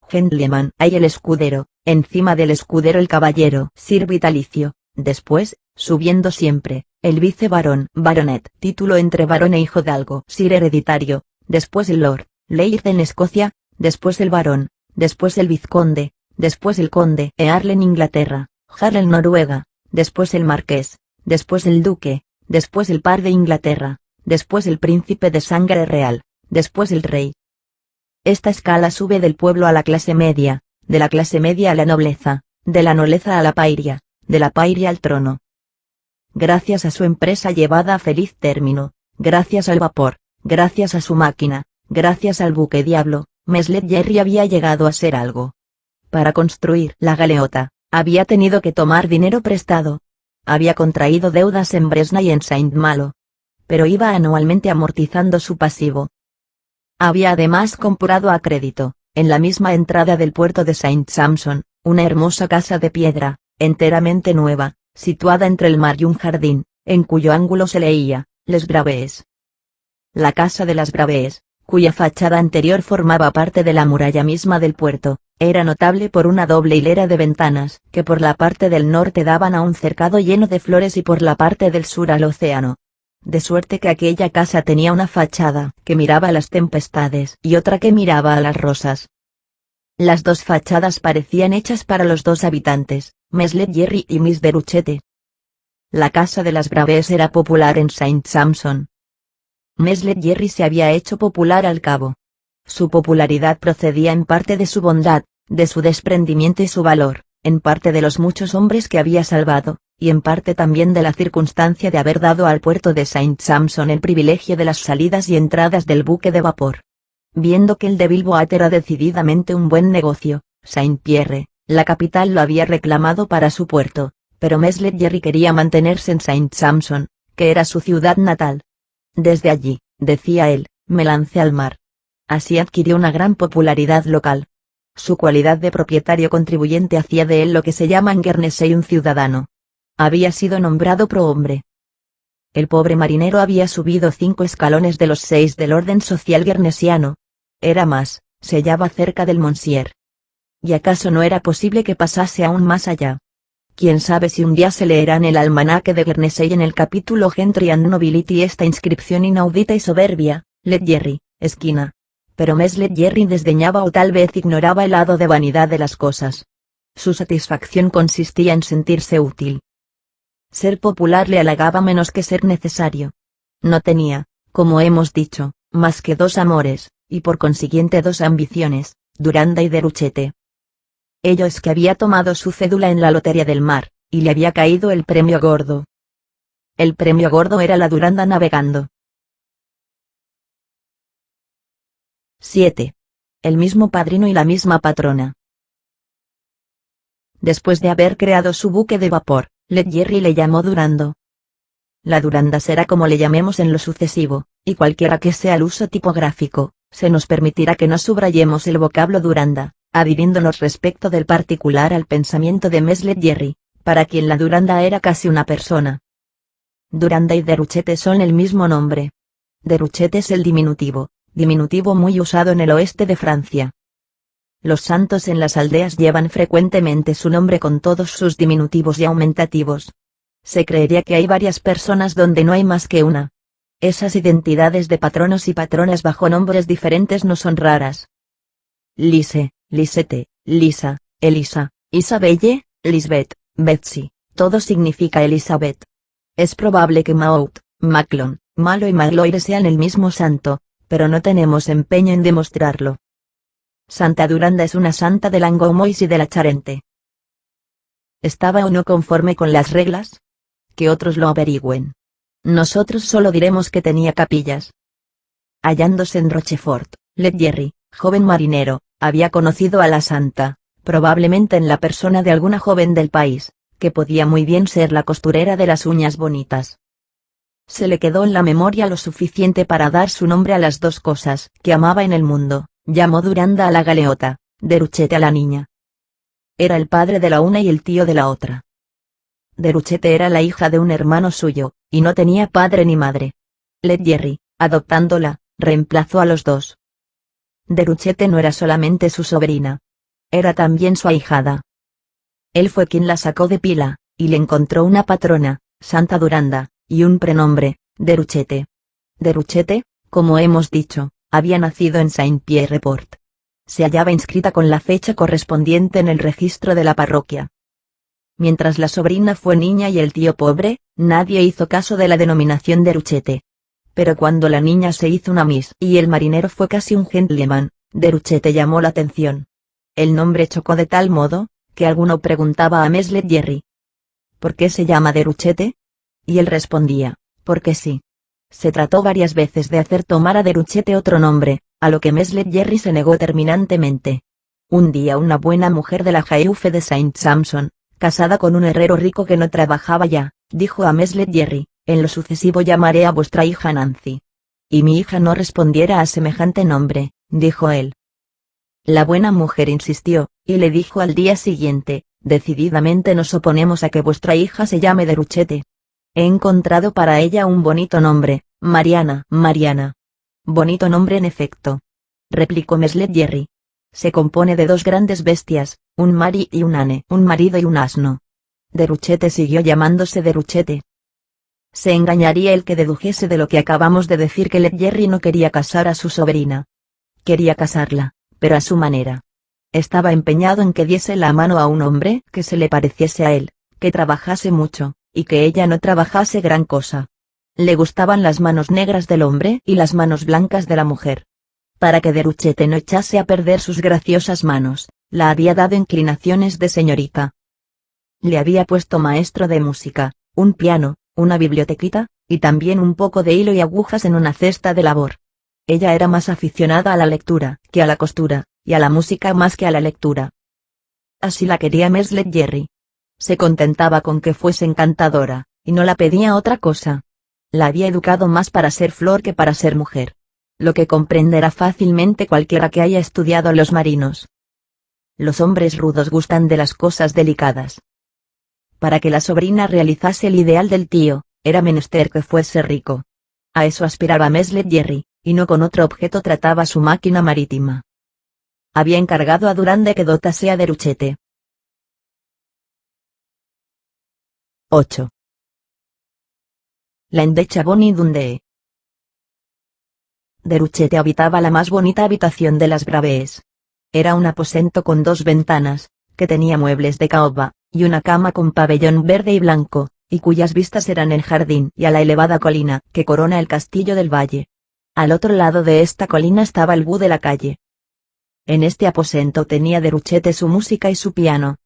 gentleman hay el escudero, encima del escudero el caballero sir vitalicio, después, subiendo siempre, el vicebarón baronet, título entre barón e hijodalgo sir hereditario, después el lord laird en Escocia, después el barón, después el vizconde, después el conde earl en Inglaterra, jarl en Noruega, después el marqués, después el duque, después el par de Inglaterra, después el príncipe de sangre real, después el rey. Esta escala sube del pueblo a la clase media, de la clase media a la nobleza, de la nobleza a la pairia, de la pairia al trono. Gracias a su empresa llevada a feliz término, gracias al vapor, gracias a su máquina, gracias al buque diablo, Mess Leggeri había llegado a ser algo. Para construir la galeota, había tenido que tomar dinero prestado. Había contraído deudas en Bresna y en Saint-Malo. Pero iba anualmente amortizando su pasivo. Había además comprado a crédito, en la misma entrada del puerto de Saint-Sampson, una hermosa casa de piedra, enteramente nueva, situada entre el mar y un jardín, en cuyo ángulo se leía, Les Braves. La casa de las Braves, cuya fachada anterior formaba parte de la muralla misma del puerto, era notable por una doble hilera de ventanas que por la parte del norte daban a un cercado lleno de flores y por la parte del sur al océano. De suerte que aquella casa tenía una fachada que miraba a las tempestades y otra que miraba a las rosas. Las dos fachadas parecían hechas para los dos habitantes, Mess Leggeri y Miss Déruchette. La casa de las Braves era popular en Saint-Sampson. Mess Leggeri se había hecho popular al cabo. Su popularidad procedía en parte de su bondad, de su desprendimiento y su valor, en parte de los muchos hombres que había salvado, y en parte también de la circunstancia de haber dado al puerto de Saint Sampson el privilegio de las salidas y entradas del buque de vapor. Viendo que el de Bilboat era decididamente un buen negocio, Saint-Pierre, la capital lo había reclamado para su puerto, pero Meslet Jerry quería mantenerse en Saint Sampson, que era su ciudad natal. Desde allí, decía él, me lancé al mar. Así adquirió una gran popularidad local. Su cualidad de propietario contribuyente hacía de él lo que se llama en Guernesey un ciudadano. Había sido nombrado prohombre. El pobre marinero había subido 5 escalones de los 6 del orden social guernesiano. Era más, se hallaba cerca del Monsieur. ¿Y acaso no era posible que pasase aún más allá? Quién sabe si un día se leerá en el almanaque de Guernesey en el capítulo Gentry and Nobility esta inscripción inaudita y soberbia, Let Jerry, esquina. Pero Meslet Jerry desdeñaba o tal vez ignoraba el lado de vanidad de las cosas. Su satisfacción consistía en sentirse útil. Ser popular le halagaba menos que ser necesario. No tenía, como hemos dicho, más que 2 amores, y por consiguiente 2 ambiciones, Duranda y Déruchette. Ello es que había tomado su cédula en la lotería del mar, y le había caído el premio gordo. El premio gordo era la Duranda navegando. 7. El mismo padrino y la misma patrona. Después de haber creado su buque de vapor, Let Jerry le llamó Durando. La Duranda será como le llamemos en lo sucesivo, y cualquiera que sea el uso tipográfico, se nos permitirá que no subrayemos el vocablo Duranda, adhiriéndonos respecto del particular al pensamiento de Meslet Jerry, para quien la Duranda era casi una persona. Duranda y Déruchette son el mismo nombre. Déruchette es el diminutivo muy usado en el oeste de Francia. Los santos en las aldeas llevan frecuentemente su nombre con todos sus diminutivos y aumentativos. Se creería que hay varias personas donde no hay más que una. Esas identidades de patronos y patronas bajo nombres diferentes no son raras. Lise, Lisette, Lisa, Elisa, Isabelle, Lisbeth, Betsy, todo significa Elizabeth. Es probable que Maud, Macklon, Malo y Magloire sean el mismo santo, pero no tenemos empeño en demostrarlo. Santa Duranda es una santa de Langoumois y de la Charente. ¿Estaba o no conforme con las reglas? Que otros lo averigüen. Nosotros solo diremos que tenía capillas. Hallándose en Rochefort, Let Jerry, joven marinero, había conocido a la santa, probablemente en la persona de alguna joven del país, que podía muy bien ser la costurera de las uñas bonitas. Se le quedó en la memoria lo suficiente para dar su nombre a las 2 cosas que amaba en el mundo. Llamó Duranda a la galeota, Déruchette a la niña. Era el padre de la una y el tío de la otra. Déruchette era la hija de un hermano suyo, y no tenía padre ni madre. Let Jerry, adoptándola, reemplazó a los 2. Déruchette no era solamente su sobrina. Era también su ahijada. Él fue quien la sacó de pila, y le encontró una patrona, Santa Duranda, y un prenombre, Déruchette. Déruchette, como hemos dicho, había nacido en Saint-Pierre-Port. Se hallaba inscrita con la fecha correspondiente en el registro de la parroquia. Mientras la sobrina fue niña y el tío pobre, nadie hizo caso de la denominación Déruchette. Pero cuando la niña se hizo una miss y el marinero fue casi un gentleman, Déruchette llamó la atención. El nombre chocó de tal modo, que alguno preguntaba a Meslet Jerry: ¿por qué se llama Déruchette? Y él respondía: porque sí. Se trató varias veces de hacer tomar a Déruchette otro nombre, a lo que Meslet Jerry se negó terminantemente. Un día una buena mujer de la Jaeuffe de Saint Sampson, casada con un herrero rico que no trabajaba ya, dijo a Meslet Jerry: en lo sucesivo llamaré a vuestra hija Nancy. Y mi hija no respondiera a semejante nombre, dijo él. La buena mujer insistió, y le dijo al día siguiente: decididamente nos oponemos a que vuestra hija se llame Déruchette. He encontrado para ella un bonito nombre, Mariana. Mariana. Bonito nombre en efecto, replicó Meslet Jerry. Se compone de 2 grandes bestias, un mari y un ane, un marido y un asno. Déruchette siguió llamándose Déruchette. Se engañaría el que dedujese de lo que acabamos de decir que Let Jerry no quería casar a su sobrina. Quería casarla, pero a su manera. Estaba empeñado en que diese la mano a un hombre que se le pareciese a él, que trabajase mucho, y que ella no trabajase gran cosa. Le gustaban las manos negras del hombre y las manos blancas de la mujer. Para que Déruchette no echase a perder sus graciosas manos, la había dado inclinaciones de señorita. Le había puesto maestro de música, un piano, una bibliotequita, y también un poco de hilo y agujas en una cesta de labor. Ella era más aficionada a la lectura que a la costura, y a la música más que a la lectura. Así la quería Meslet Jerry. Se contentaba con que fuese encantadora, y no la pedía otra cosa. La había educado más para ser flor que para ser mujer. Lo que comprenderá fácilmente cualquiera que haya estudiado los marinos. Los hombres rudos gustan de las cosas delicadas. Para que la sobrina realizase el ideal del tío, era menester que fuese rico. A eso aspiraba Meslet Jerry, y no con otro objeto trataba su máquina marítima. Había encargado a Durán de que dotase a Déruchette. 8. La endecha Bonnie Dundee. Déruchette habitaba la más bonita habitación de las Braves. Era un aposento con 2 ventanas, que tenía muebles de caoba, y una cama con pabellón verde y blanco, y cuyas vistas eran el jardín y a la elevada colina que corona el castillo del valle. Al otro lado de esta colina estaba el bú de la calle. En este aposento tenía Déruchette su música y su piano.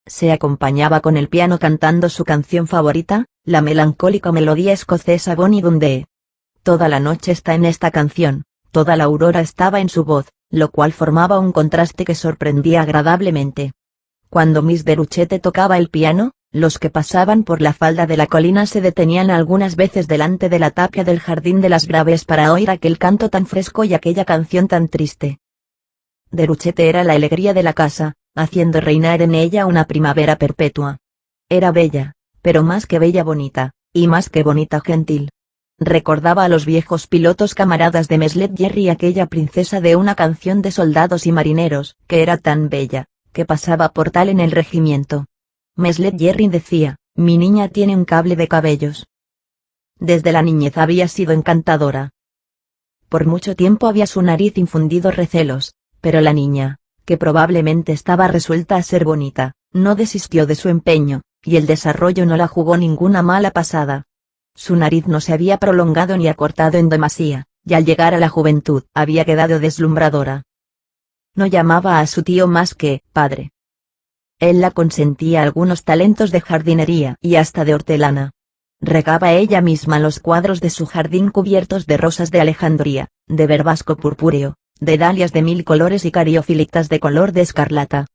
Se acompañaba con el piano cantando su canción favorita, la melancólica melodía escocesa Bonnie Dundee. Toda la noche está en esta canción, toda la aurora estaba en su voz, lo cual formaba un contraste que sorprendía agradablemente. Cuando Miss Déruchette tocaba el piano, los que pasaban por la falda de la colina se detenían algunas veces delante de la tapia del jardín de las Braves para oír aquel canto tan fresco y aquella canción tan triste. Déruchette era la alegría de la casa, haciendo reinar en ella una primavera perpetua. Era bella, pero más que bella bonita, y más que bonita gentil. Recordaba a los viejos pilotos camaradas de Meslet Jerry aquella princesa de una canción de soldados y marineros, que era tan bella, que pasaba por tal en el regimiento. Meslet Jerry decía, mi niña tiene un cable de cabellos. Desde la niñez había sido encantadora. Por mucho tiempo había su nariz infundido recelos, pero la niña, que probablemente estaba resuelta a ser bonita, no desistió de su empeño, y el desarrollo no la jugó ninguna mala pasada. Su nariz no se había prolongado ni acortado en demasía, y al llegar a la juventud había quedado deslumbradora. No llamaba a su tío más que padre. Él la consentía algunos talentos de jardinería y hasta de hortelana. Regaba ella misma los cuadros de su jardín cubiertos de rosas de Alejandría, de verbasco purpúreo, de dalias de 1000 colores y cariofilitas de color de escarlata.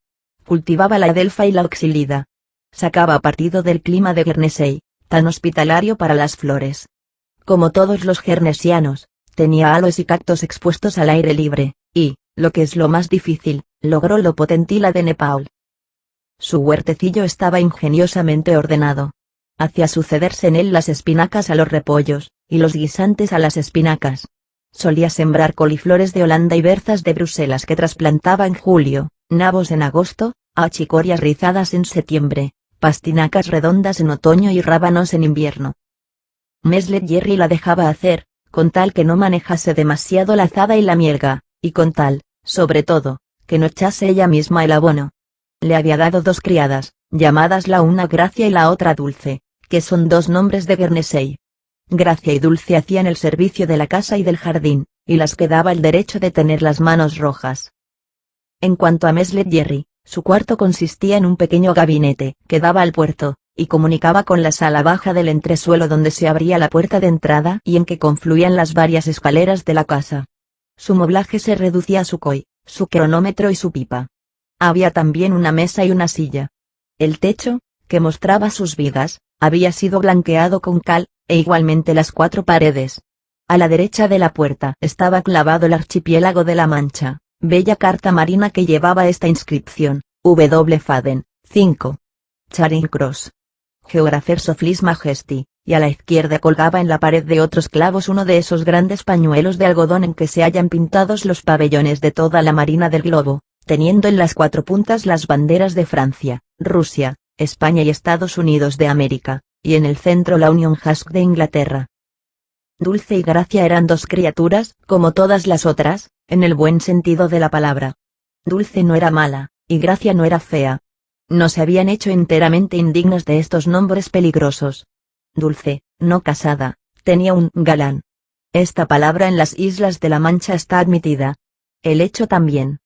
Cultivaba la edelfa y la oxilida. Sacaba partido del clima de Guernesey, tan hospitalario para las flores. Como todos los guernesianos, tenía aloes y cactos expuestos al aire libre, y, lo que es lo más difícil, logró lo potentila de Nepaul. Su huertecillo estaba ingeniosamente ordenado. Hacía sucederse en él las espinacas a los repollos, y los guisantes a las espinacas. Solía sembrar coliflores de Holanda y berzas de Bruselas que trasplantaba en julio, nabos en agosto, achicorias rizadas en septiembre, pastinacas redondas en otoño y rábanos en invierno. Meslet Jerry la dejaba hacer, con tal que no manejase demasiado la azada y la mielga, y con tal, sobre todo, que no echase ella misma el abono. Le había dado 2 criadas, llamadas la una Gracia y la otra Dulce, que son 2 nombres de Guernesey. Gracia y Dulce hacían el servicio de la casa y del jardín, y las que daba el derecho de tener las manos rojas. En cuanto a Meslet Jerry, su cuarto consistía en un pequeño gabinete que daba al puerto, y comunicaba con la sala baja del entresuelo donde se abría la puerta de entrada y en que confluían las varias escaleras de la casa. Su moblaje se reducía a su koi, su cronómetro y su pipa. Había también una mesa y una silla. El techo, que mostraba sus vigas, había sido blanqueado con cal, e igualmente las 4 paredes. A la derecha de la puerta estaba clavado el archipiélago de la Mancha, bella carta marina que llevaba esta inscripción, W. Faden, 5. Charing Cross. Geographers of His Majesty, y a la izquierda colgaba en la pared de otros clavos uno de esos grandes pañuelos de algodón en que se hallan pintados los pabellones de toda la marina del globo, teniendo en las 4 puntas las banderas de Francia, Rusia, España y Estados Unidos de América, y en el centro la Union Jack de Inglaterra. Dulce y Gracia eran 2 criaturas, como todas las otras, en el buen sentido de la palabra. Dulce no era mala, y Gracia no era fea. No se habían hecho enteramente indignas de estos nombres peligrosos. Dulce, no casada, tenía un galán. Esta palabra en las Islas de la Mancha está admitida. El hecho también.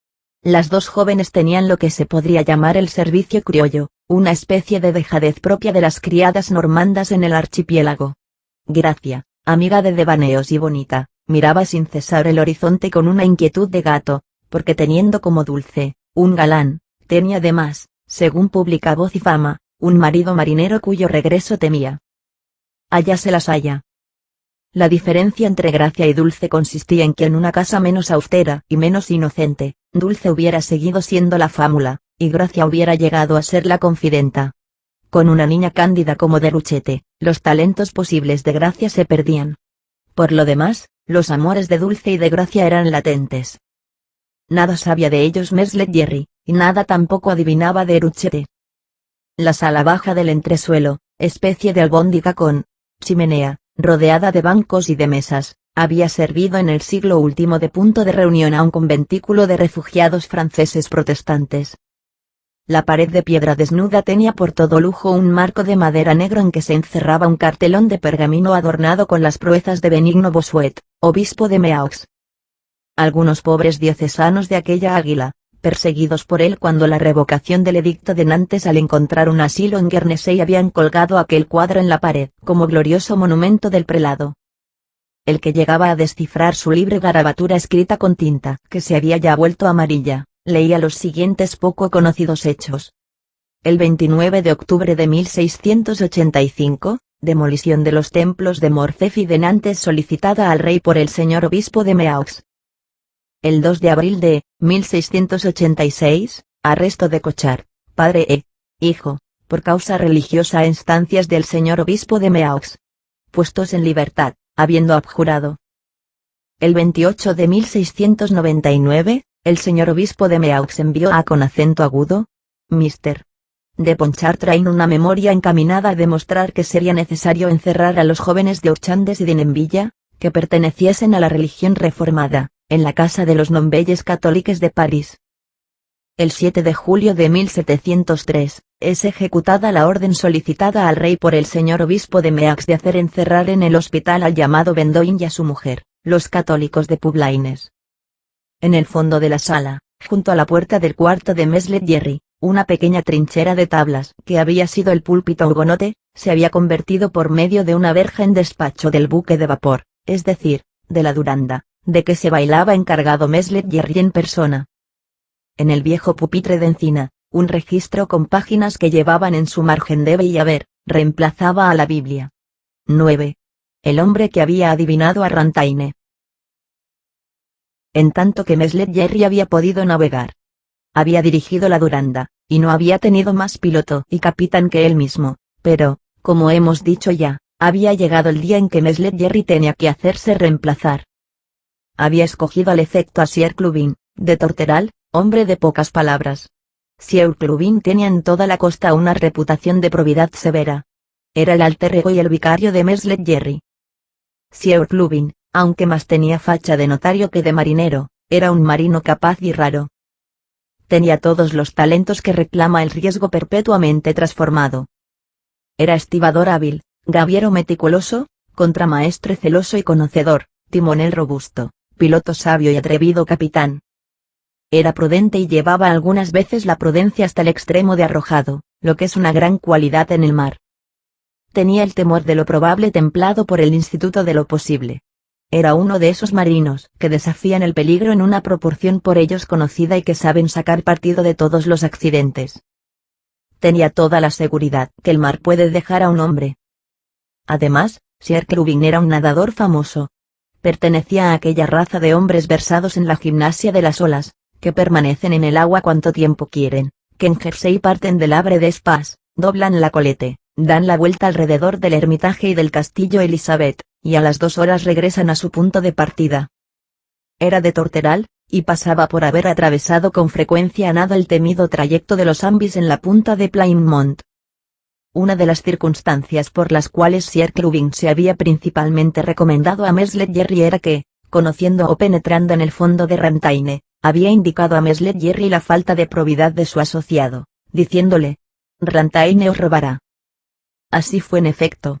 Las dos jóvenes tenían lo que se podría llamar el servicio criollo, una especie de dejadez propia de las criadas normandas en el archipiélago. Gracia, amiga de devaneos y bonita, miraba sin cesar el horizonte con una inquietud de gato, porque teniendo como Dulce, un galán, tenía además, según pública voz y fama, un marido marinero cuyo regreso temía. Allá se las haya. La diferencia entre Gracia y Dulce consistía en que en una casa menos austera y menos inocente, Dulce hubiera seguido siendo la fámula, y Gracia hubiera llegado a ser la confidenta. Con una niña cándida como Déruchette, los talentos posibles de Gracia se perdían. Por lo demás, los amores de Dulce y de Gracia eran latentes. Nada sabía de ellos Meslet Jerry, y nada tampoco adivinaba Déruchette. La sala baja del entresuelo, especie de albóndiga con chimenea, rodeada de bancos y de mesas, había servido en el siglo último de punto de reunión a un conventículo de refugiados franceses protestantes. La pared de piedra desnuda tenía por todo lujo un marco de madera negro en que se encerraba un cartelón de pergamino adornado con las proezas de Benigno Bossuet, obispo de Meaux. Algunos pobres diocesanos de aquella águila, perseguidos por él cuando la revocación del edicto de Nantes al encontrar un asilo en Guernesey habían colgado aquel cuadro en la pared como glorioso monumento del prelado. El que llegaba a descifrar su libre garabatura escrita con tinta que se había ya vuelto amarilla, leía los siguientes poco conocidos hechos. El 29 de octubre de 1685, demolición de los templos de Morcef y de Nantes solicitada al rey por el señor obispo de Meaux. El 2 de abril de 1686, arresto de Cochard, padre e hijo, por causa religiosa a instancias del señor obispo de Meaux. Puestos en libertad, habiendo abjurado. El 28 de 1699, el señor obispo de Meaux envió a con acento agudo, Mr. de Ponchartrain una memoria encaminada a demostrar que sería necesario encerrar a los jóvenes de Orchandes y de Nembilla, que perteneciesen a la religión reformada, en la casa de los Nombelles católicos de París. El 7 de julio de 1703, es ejecutada la orden solicitada al rey por el señor obispo de Meaux de hacer encerrar en el hospital al llamado Bendoin y a su mujer, los católicos de Publaines. En el fondo de la sala, junto a la puerta del cuarto de Meslet Jerry, una pequeña trinchera de tablas que había sido el púlpito hugonote, se había convertido por medio de una verja en despacho del buque de vapor, es decir, de la Duranda, de que se bailaba encargado Meslet Jerry en persona. En el viejo pupitre de encina, un registro con páginas que llevaban en su margen debe y haber, reemplazaba a la Biblia. 9. El hombre que había adivinado a Rantaine. En tanto que Meslet Jerry había podido navegar. Había dirigido la Duranda, y no había tenido más piloto y capitán que él mismo, pero, como hemos dicho ya, había llegado el día en que Meslet Jerry tenía que hacerse reemplazar. Había escogido al efecto a Sieur Clubin, de Torteral, hombre de pocas palabras. Sieur Clubin tenía en toda la costa una reputación de probidad severa. Era el alter ego y el vicario de Meslet Jerry. Sieur Clubin, aunque más tenía facha de notario que de marinero, era un marino capaz y raro. Tenía todos los talentos que reclama el riesgo perpetuamente transformado. Era estibador hábil, gaviero meticuloso, contramaestre celoso y conocedor, timonel robusto, piloto sabio y atrevido capitán. Era prudente y llevaba algunas veces la prudencia hasta el extremo de arrojado, lo que es una gran cualidad en el mar. Tenía el temor de lo probable templado por el instituto de lo posible. Era uno de esos marinos que desafían el peligro en una proporción por ellos conocida y que saben sacar partido de todos los accidentes. Tenía toda la seguridad que el mar puede dejar a un hombre. Además, Sieur Clubin era un nadador famoso. Pertenecía a aquella raza de hombres versados en la gimnasia de las olas, que permanecen en el agua cuanto tiempo quieren, que en Jersey parten del Havre d'Espas, doblan la colete, dan la vuelta alrededor del Hermitage y del Castillo Elizabeth, y a las 2 horas regresan a su punto de partida. Era de Torteral, y pasaba por haber atravesado con frecuencia a nado el temido trayecto de los Ambis en la punta de Plymouth. Una de las circunstancias por las cuales Sieur Clubin se había principalmente recomendado a Meslet Jerry era que, conociendo o penetrando en el fondo de Rantaine, había indicado a Meslet Jerry la falta de probidad de su asociado, diciéndole: Rantaine os robará. Así fue en efecto.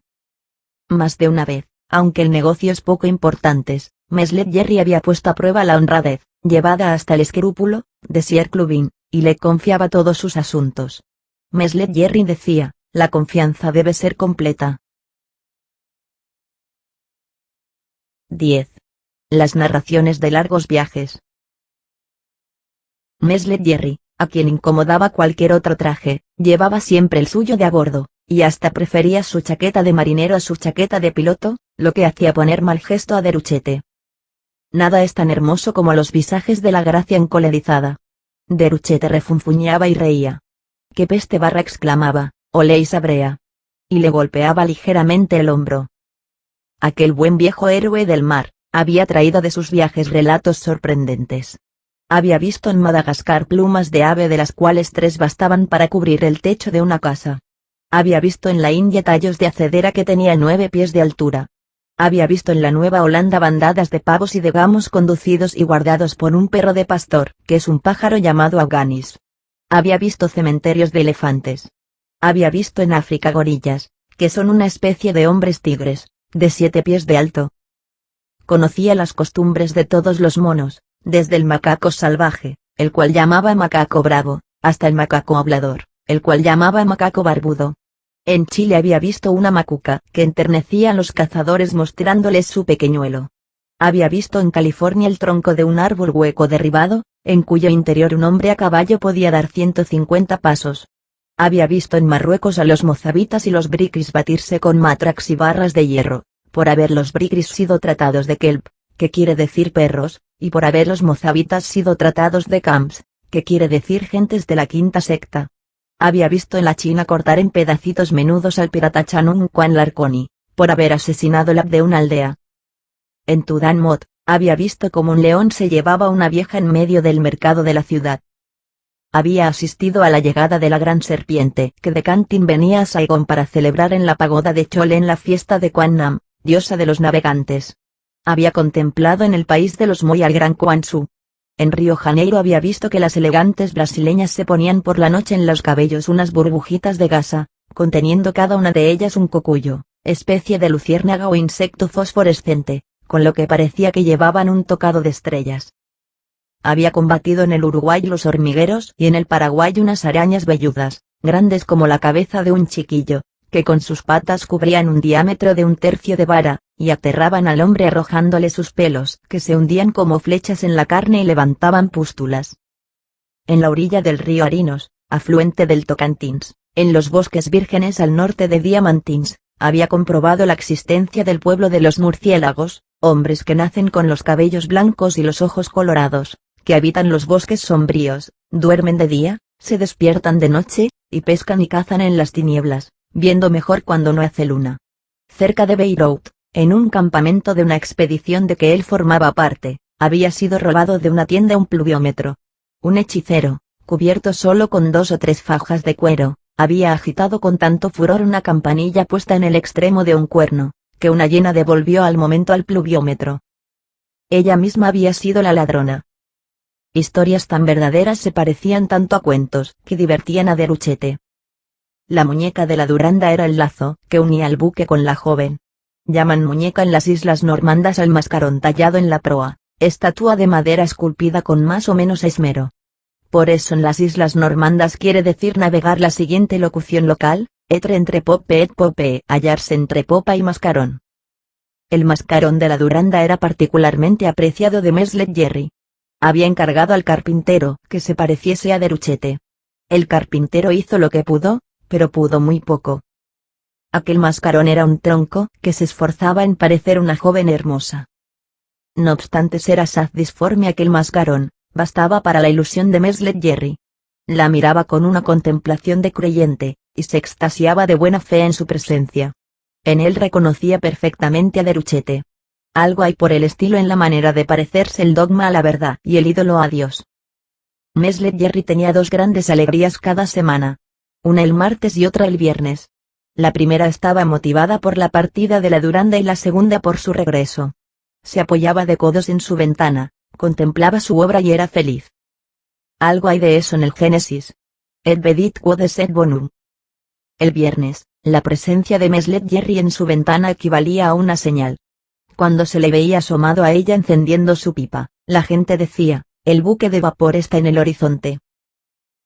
Más de una vez, aunque el negocio es poco importante, Meslet Jerry había puesto a prueba la honradez, llevada hasta el escrúpulo, de Sieur Clubin, y le confiaba todos sus asuntos. Meslet Jerry decía, la confianza debe ser completa. 10. Las narraciones de largos viajes. Meslet Jerry, a quien incomodaba cualquier otro traje, llevaba siempre el suyo de a bordo, y hasta prefería su chaqueta de marinero a su chaqueta de piloto, lo que hacía poner mal gesto a Déruchette. Nada es tan hermoso como los visajes de la gracia encolerizada. Déruchette refunfuñaba y reía. ¡Qué peste barra! Exclamaba, oléis a brea. Y le golpeaba ligeramente el hombro. Aquel buen viejo héroe del mar, había traído de sus viajes relatos sorprendentes. Había visto en Madagascar plumas de ave de las cuales 3 bastaban para cubrir el techo de una casa. Había visto en la India tallos de acedera que tenían 9 pies de altura. Había visto en la Nueva Holanda bandadas de pavos y de gamos conducidos y guardados por un perro de pastor, que es un pájaro llamado aganis. Había visto cementerios de elefantes. Había visto en África gorillas, que son una especie de hombres tigres, de 7 pies de alto. Conocía las costumbres de todos los monos, desde el macaco salvaje, el cual llamaba macaco bravo, hasta el macaco hablador, el cual llamaba macaco barbudo. En Chile había visto una macuca que enternecía a los cazadores mostrándoles su pequeñuelo. Había visto en California el tronco de un árbol hueco derribado, en cuyo interior un hombre a caballo podía dar 150 pasos. Había visto en Marruecos a los mozabitas y los brikris batirse con matrax y barras de hierro, por haber los brikris sido tratados de kelp, que quiere decir perros, y por haber los mozabitas sido tratados de camps, que quiere decir gentes de la quinta secta. Había visto en la China cortar en pedacitos menudos al pirata Chanung Kwan Larconi, por haber asesinado la de una aldea. En Tudanmot, había visto como un león se llevaba a una vieja en medio del mercado de la ciudad. Había asistido a la llegada de la gran serpiente que de Cantin venía a Saigón para celebrar en la pagoda de Chole en la fiesta de Quan Nam, diosa de los navegantes. Había contemplado en el país de los Moi al gran Quan Su. En Río Janeiro había visto que las elegantes brasileñas se ponían por la noche en los cabellos unas burbujitas de gasa, conteniendo cada una de ellas un cocuyo, especie de luciérnaga o insecto fosforescente, con lo que parecía que llevaban un tocado de estrellas. Había combatido en el Uruguay los hormigueros y en el Paraguay unas arañas velludas, grandes como la cabeza de un chiquillo, que con sus patas cubrían un diámetro de 1/3 de vara, y aterraban al hombre arrojándole sus pelos, que se hundían como flechas en la carne y levantaban pústulas. En la orilla del río Arinos, afluente del Tocantins, en los bosques vírgenes al norte de Diamantins, había comprobado la existencia del pueblo de los murciélagos, hombres que nacen con los cabellos blancos y los ojos colorados, que habitan los bosques sombríos, duermen de día, se despiertan de noche, y pescan y cazan en las tinieblas, viendo mejor cuando no hace luna. Cerca de Beirut, en un campamento de una expedición de que él formaba parte, había sido robado de una tienda un pluviómetro. Un hechicero, cubierto solo con 2 o 3 fajas de cuero, había agitado con tanto furor una campanilla puesta en el extremo de un cuerno, que una hiena devolvió al momento al pluviómetro. Ella misma había sido la ladrona. Historias tan verdaderas se parecían tanto a cuentos, que divertían a Déruchette. La muñeca de la Duranda era el lazo que unía al buque con la joven. Llaman muñeca en las islas normandas al mascarón tallado en la proa, estatua de madera esculpida con más o menos esmero. Por eso en las islas normandas quiere decir navegar la siguiente locución local, etre entre pope et pope, hallarse entre popa y mascarón. El mascarón de la Duranda era particularmente apreciado de Meslet Jerry. Había encargado al carpintero que se pareciese a Déruchette. El carpintero hizo lo que pudo, pero pudo muy poco. Aquel mascarón era un tronco que se esforzaba en parecer una joven hermosa. No obstante ser asaz disforme aquel mascarón, bastaba para la ilusión de Meslet Jerry. La miraba con una contemplación de creyente, y se extasiaba de buena fe en su presencia. En él reconocía perfectamente a Déruchette. Algo hay por el estilo en la manera de parecerse el dogma a la verdad y el ídolo a Dios. Meslet Jerry tenía 2 grandes alegrías cada semana. Una el martes y otra el viernes. La primera estaba motivada por la partida de la Duranda y la segunda por su regreso. Se apoyaba de codos en su ventana, contemplaba su obra y era feliz. Algo hay de eso en el Génesis. Et vedit quod esset bonum. El viernes, la presencia de Meslet Jerry en su ventana equivalía a una señal. Cuando se le veía asomado a ella encendiendo su pipa, la gente decía, el buque de vapor está en el horizonte.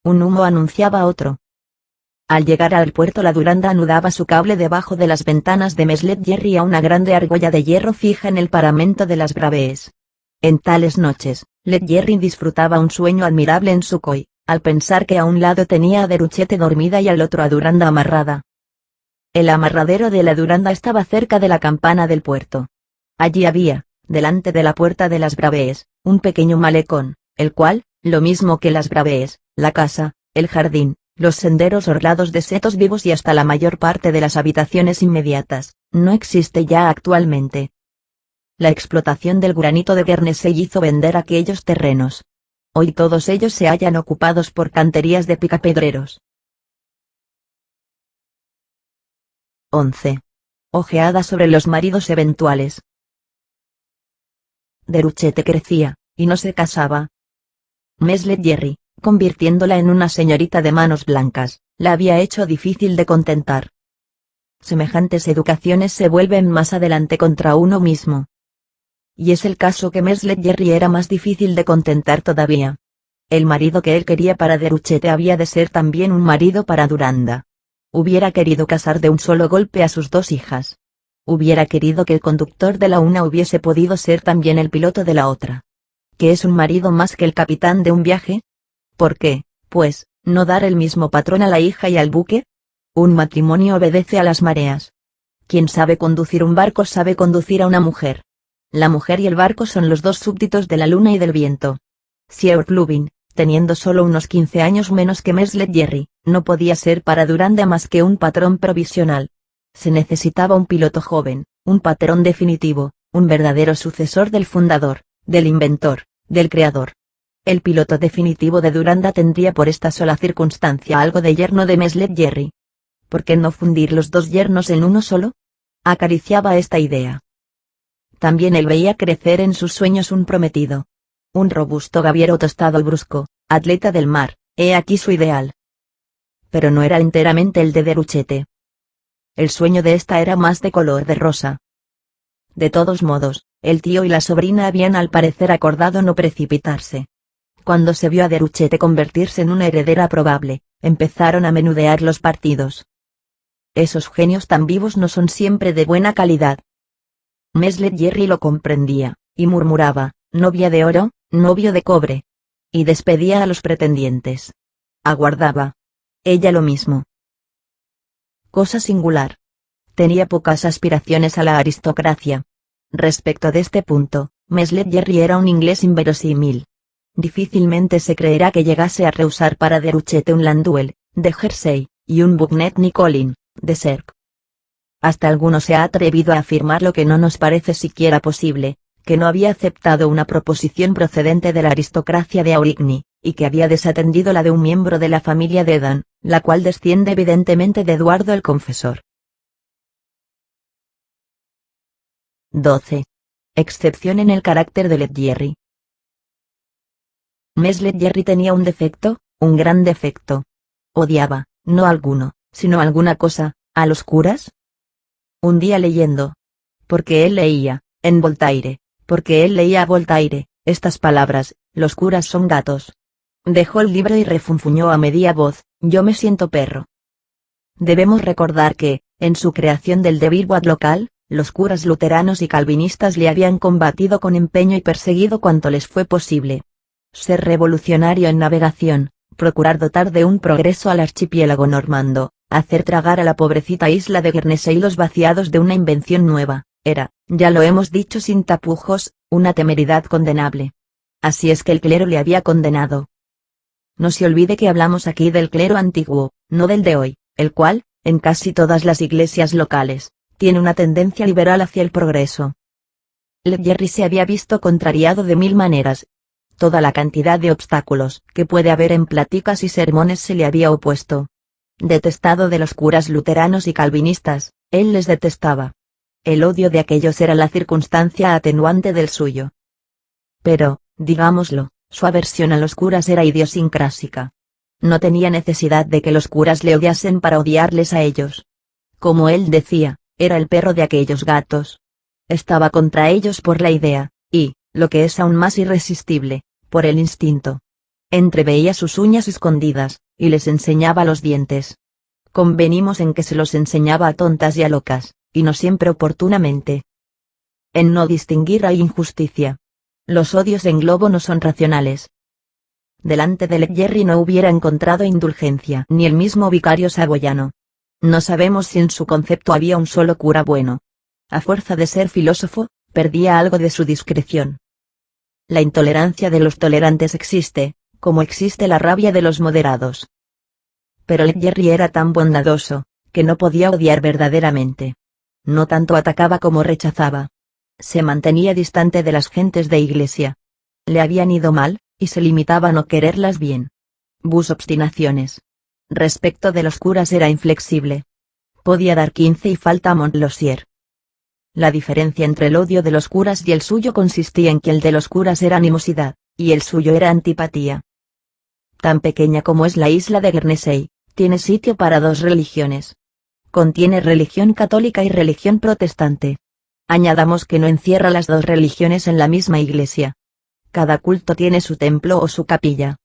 Un humo anunciaba otro. Al llegar al puerto, la Duranda anudaba su cable debajo de las ventanas de Meslet Jerry a una grande argolla de hierro fija en el paramento de las Bravees. En tales noches, Led Jerry disfrutaba un sueño admirable en su coy, al pensar que a un lado tenía a Déruchette dormida y al otro a Duranda amarrada. El amarradero de la Duranda estaba cerca de la campana del puerto. Allí había, delante de la puerta de las Bravees, un pequeño malecón, el cual, lo mismo que las Bravees, la casa, el jardín, los senderos orlados de setos vivos y hasta la mayor parte de las habitaciones inmediatas, no existe ya actualmente. La explotación del granito de Guernesey hizo vender aquellos terrenos. Hoy todos ellos se hallan ocupados por canterías de picapedreros. 11. Ojeada sobre los maridos eventuales. Déruchette crecía, y no se casaba. Meslet Jerry, convirtiéndola en una señorita de manos blancas, la había hecho difícil de contentar. Semejantes educaciones se vuelven más adelante contra uno mismo. Y es el caso que Meslet Jerry era más difícil de contentar todavía. El marido que él quería para Déruchette había de ser también un marido para Duranda. Hubiera querido casar de un solo golpe a sus dos hijas. Hubiera querido que el conductor de la una hubiese podido ser también el piloto de la otra. ¿Qué es un marido más que el capitán de un viaje? ¿Por qué, pues, no dar el mismo patrón a la hija y al buque? Un matrimonio obedece a las mareas. Quien sabe conducir un barco sabe conducir a una mujer. La mujer y el barco son los dos súbditos de la luna y del viento. Sieur Clubin, teniendo solo unos 15 años menos que Meslet Jerry, no podía ser para Duranda más que un patrón provisional. Se necesitaba un piloto joven, un patrón definitivo, un verdadero sucesor del fundador, del inventor, del creador. El piloto definitivo de Duranda tendría por esta sola circunstancia algo de yerno de Meslet Jerry. ¿Por qué no fundir los dos yernos en uno solo? Acariciaba esta idea. También él veía crecer en sus sueños un prometido. Un robusto gaviero tostado y brusco, atleta del mar, he aquí su ideal. Pero no era enteramente el de Déruchette. El sueño de esta era más de color de rosa. De todos modos, el tío y la sobrina habían al parecer acordado no precipitarse. Cuando se vio a Déruchette convertirse en una heredera probable, empezaron a menudear los partidos. Esos genios tan vivos no son siempre de buena calidad. Meslet Jerry lo comprendía, y murmuraba, novia de oro, novio de cobre. Y despedía a los pretendientes. Aguardaba. Ella lo mismo. Cosa singular. Tenía pocas aspiraciones a la aristocracia. Respecto de este punto, Meslet Jerry era un inglés inverosímil. Difícilmente se creerá que llegase a rehusar para Déruchette un Landuel, de Jersey, y un Bugnet Nicolin, de Serk. Hasta alguno se ha atrevido a afirmar lo que no nos parece siquiera posible, que no había aceptado una proposición procedente de la aristocracia de Aurigny, y que había desatendido la de un miembro de la familia de Edan, la cual desciende evidentemente de Eduardo el Confesor. 12. Excepción en el carácter de Led Jerry. Meslet Jerry tenía un defecto, un gran defecto. Odiaba, no alguno, sino alguna cosa, a los curas. Un día leyendo. Porque él leía, en Voltaire, porque él leía a Voltaire, estas palabras, los curas son gatos. Dejó el libro y refunfuñó a media voz, yo me siento perro. Debemos recordar que, en su creación del Devilwad local, los curas luteranos y calvinistas le habían combatido con empeño y perseguido cuanto les fue posible. Ser revolucionario en navegación, procurar dotar de un progreso al archipiélago normando, hacer tragar a la pobrecita isla de Guernesey los vaciados de una invención nueva, era, ya lo hemos dicho sin tapujos, una temeridad condenable. Así es que el clero le había condenado. No se olvide que hablamos aquí del clero antiguo, no del de hoy, el cual, en casi todas las iglesias locales, tiene una tendencia liberal hacia el progreso. Led Jerry se había visto contrariado de mil maneras. Toda la cantidad de obstáculos que puede haber en pláticas y sermones se le había opuesto. Detestado de los curas luteranos y calvinistas, él les detestaba. El odio de aquellos era la circunstancia atenuante del suyo. Pero, digámoslo, su aversión a los curas era idiosincrásica. No tenía necesidad de que los curas le odiasen para odiarles a ellos. Como él decía, era el perro de aquellos gatos. Estaba contra ellos por la idea, y, lo que es aún más irresistible, por el instinto. Entreveía sus uñas escondidas, y les enseñaba los dientes. Convenimos en que se los enseñaba a tontas y a locas, y no siempre oportunamente. En no distinguir hay injusticia. Los odios en globo no son racionales. Delante de Leggeri no hubiera encontrado indulgencia ni el mismo vicario saboyano. No sabemos si en su concepto había un solo cura bueno. A fuerza de ser filósofo, perdía algo de su discreción. La intolerancia de los tolerantes existe, como existe la rabia de los moderados. Pero Leggeri era tan bondadoso, que no podía odiar verdaderamente. No tanto atacaba como rechazaba. Se mantenía distante de las gentes de iglesia. Le habían ido mal, y se limitaba a no quererlas bien. Bus obstinaciones. Respecto de los curas era inflexible. Podía dar 15 y falta a Montlosier. La diferencia entre el odio de los curas y el suyo consistía en que el de los curas era animosidad, y el suyo era antipatía. Tan pequeña como es la isla de Guernesey, tiene sitio para dos religiones. Contiene religión católica y religión protestante. Añadamos que no encierra las dos religiones en la misma iglesia. Cada culto tiene su templo o su capilla.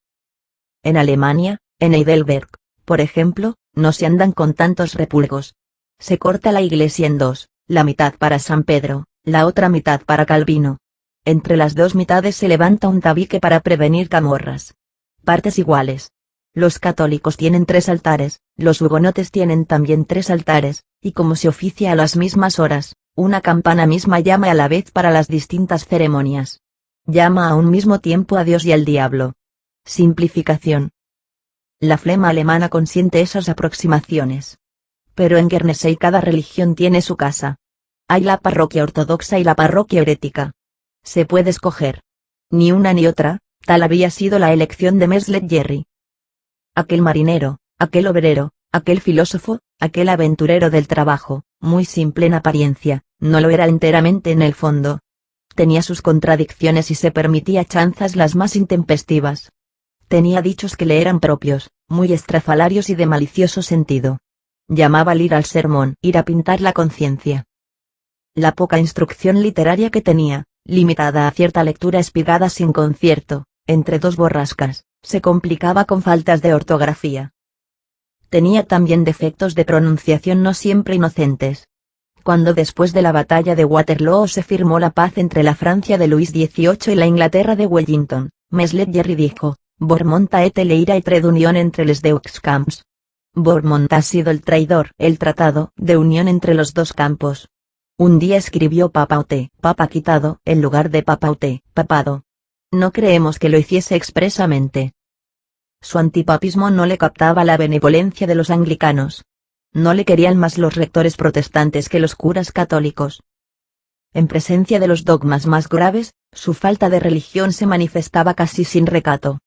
En Alemania, en Heidelberg, por ejemplo, no se andan con tantos repulgos. Se corta la iglesia en dos, la mitad para San Pedro, la otra mitad para Calvino. Entre las dos mitades se levanta un tabique para prevenir camorras. Partes iguales. Los católicos tienen 3 altares, los hugonotes tienen también 3 altares, y como se oficia a las mismas horas, una campana misma llama a la vez para las distintas ceremonias. Llama a un mismo tiempo a Dios y al diablo. Simplificación. La flema alemana consiente esas aproximaciones. Pero en Guernesey cada religión tiene su casa. Hay la parroquia ortodoxa y la parroquia herética. Se puede escoger. Ni una ni otra, tal había sido la elección de Leggeri. Aquel marinero, aquel obrero, aquel filósofo, aquel aventurero del trabajo, muy simple en apariencia, no lo era enteramente en el fondo. Tenía sus contradicciones y se permitía chanzas las más intempestivas. Tenía dichos que le eran propios, muy estrafalarios y de malicioso sentido. Llamaba al ir al sermón, ir a pintar la conciencia. La poca instrucción literaria que tenía, limitada a cierta lectura espigada sin concierto, entre dos borrascas, se complicaba con faltas de ortografía. Tenía también defectos de pronunciación no siempre inocentes. Cuando después de la batalla de Waterloo se firmó la paz entre la Francia de Luis XVIII y la Inglaterra de Wellington, Leggeri dijo, Bourmont a été leira et trait d'union entre les deux camps. Bourmont ha sido el traidor, el tratado de unión entre los dos campos. Un día escribió papaute, papa quitado, en lugar de papaute, papado. No creemos que lo hiciese expresamente. Su antipapismo no le captaba la benevolencia de los anglicanos. No le querían más los rectores protestantes que los curas católicos. En presencia de los dogmas más graves, su falta de religión se manifestaba casi sin recato.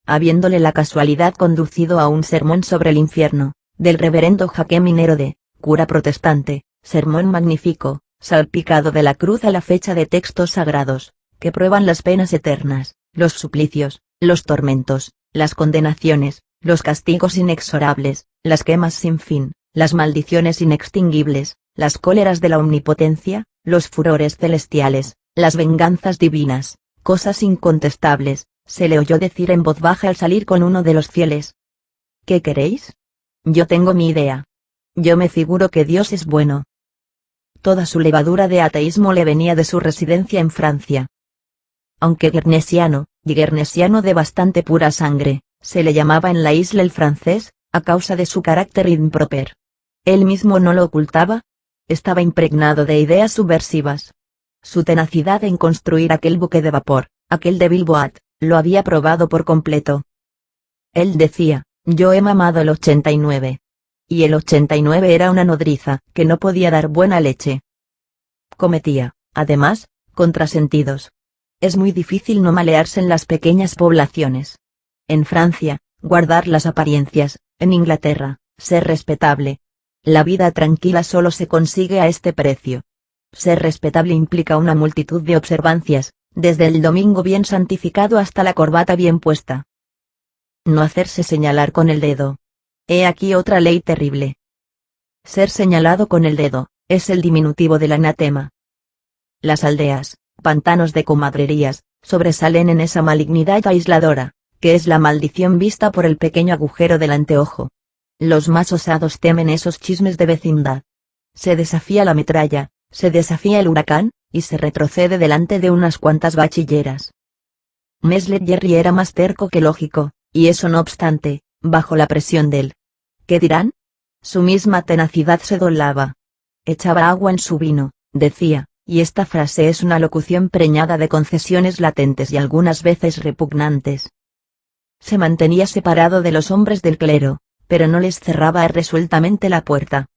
Habiéndole la casualidad conducido a un sermón sobre el infierno, del reverendo Jaquemi Nerode, cura protestante, sermón magnífico, salpicado de la cruz a la fecha de textos sagrados, que prueban las penas eternas, los suplicios, los tormentos, las condenaciones, los castigos inexorables, las quemas sin fin, las maldiciones inextinguibles, las cóleras de la omnipotencia, los furores celestiales, las venganzas divinas, cosas incontestables, se le oyó decir en voz baja al salir con uno de los fieles. ¿Qué queréis? Yo tengo mi idea. Yo me figuro que Dios es bueno. Toda su levadura de ateísmo le venía de su residencia en Francia. Aunque guernesiano, y guernesiano de bastante pura sangre, se le llamaba en la isla el francés, a causa de su carácter improper. Él mismo no lo ocultaba. Estaba impregnado de ideas subversivas. Su tenacidad en construir aquel buque de vapor, aquel de Bilboat, lo había probado por completo. Él decía, yo he mamado el 89. Y el 89 era una nodriza, que no podía dar buena leche. Cometía, además, contrasentidos. Es muy difícil no malearse en las pequeñas poblaciones. En Francia, guardar las apariencias, en Inglaterra, ser respetable. La vida tranquila solo se consigue a este precio. Ser respetable implica una multitud de observancias, desde el domingo bien santificado hasta la corbata bien puesta. No hacerse señalar con el dedo. He aquí otra ley terrible. Ser señalado con el dedo, es el diminutivo del anatema. Las aldeas, pantanos de comadrerías, sobresalen en esa malignidad aisladora, que es la maldición vista por el pequeño agujero del anteojo. Los más osados temen esos chismes de vecindad. Se desafía la metralla, se desafía el huracán, y se retrocede delante de unas cuantas bachilleras. Meslet Jerry era más terco que lógico, y eso no obstante, bajo la presión del ¿qué dirán?, su misma tenacidad se doblaba. Echaba agua en su vino, decía, y esta frase es una locución preñada de concesiones latentes y algunas veces repugnantes. Se mantenía separado de los hombres del clero, pero no les cerraba resueltamente la puerta.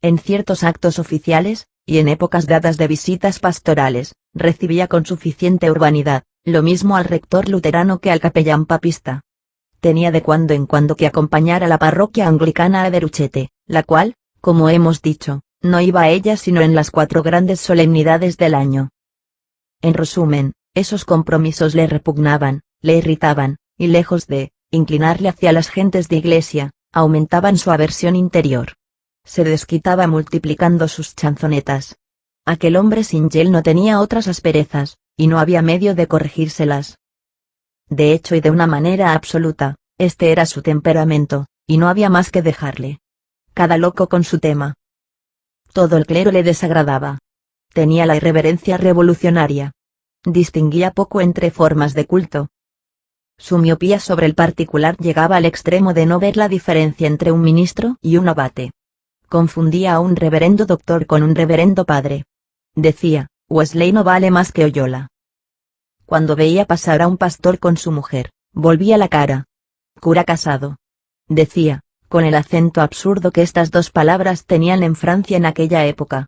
En ciertos actos oficiales, y en épocas dadas de visitas pastorales, recibía con suficiente urbanidad, lo mismo al rector luterano que al capellán papista. Tenía de cuando en cuando que acompañar a la parroquia anglicana a Deruchete, la cual, como hemos dicho, no iba a ella sino en las 4 grandes solemnidades del año. En resumen, esos compromisos le repugnaban, le irritaban, y lejos de inclinarle hacia las gentes de iglesia, aumentaban su aversión interior. Se desquitaba multiplicando sus chanzonetas. Aquel hombre sin yel no tenía otras asperezas, y no había medio de corregírselas. De hecho y de una manera absoluta, este era su temperamento, y no había más que dejarle. Cada loco con su tema. Todo el clero le desagradaba. Tenía la irreverencia revolucionaria. Distinguía poco entre formas de culto. Su miopía sobre el particular llegaba al extremo de no ver la diferencia entre un ministro y un abate. Confundía a un reverendo doctor con un reverendo padre. Decía, Wesley no vale más que Oyola. Cuando veía pasar a un pastor con su mujer, volvía la cara. Cura casado. Decía, con el acento absurdo que estas dos palabras tenían en Francia en aquella época.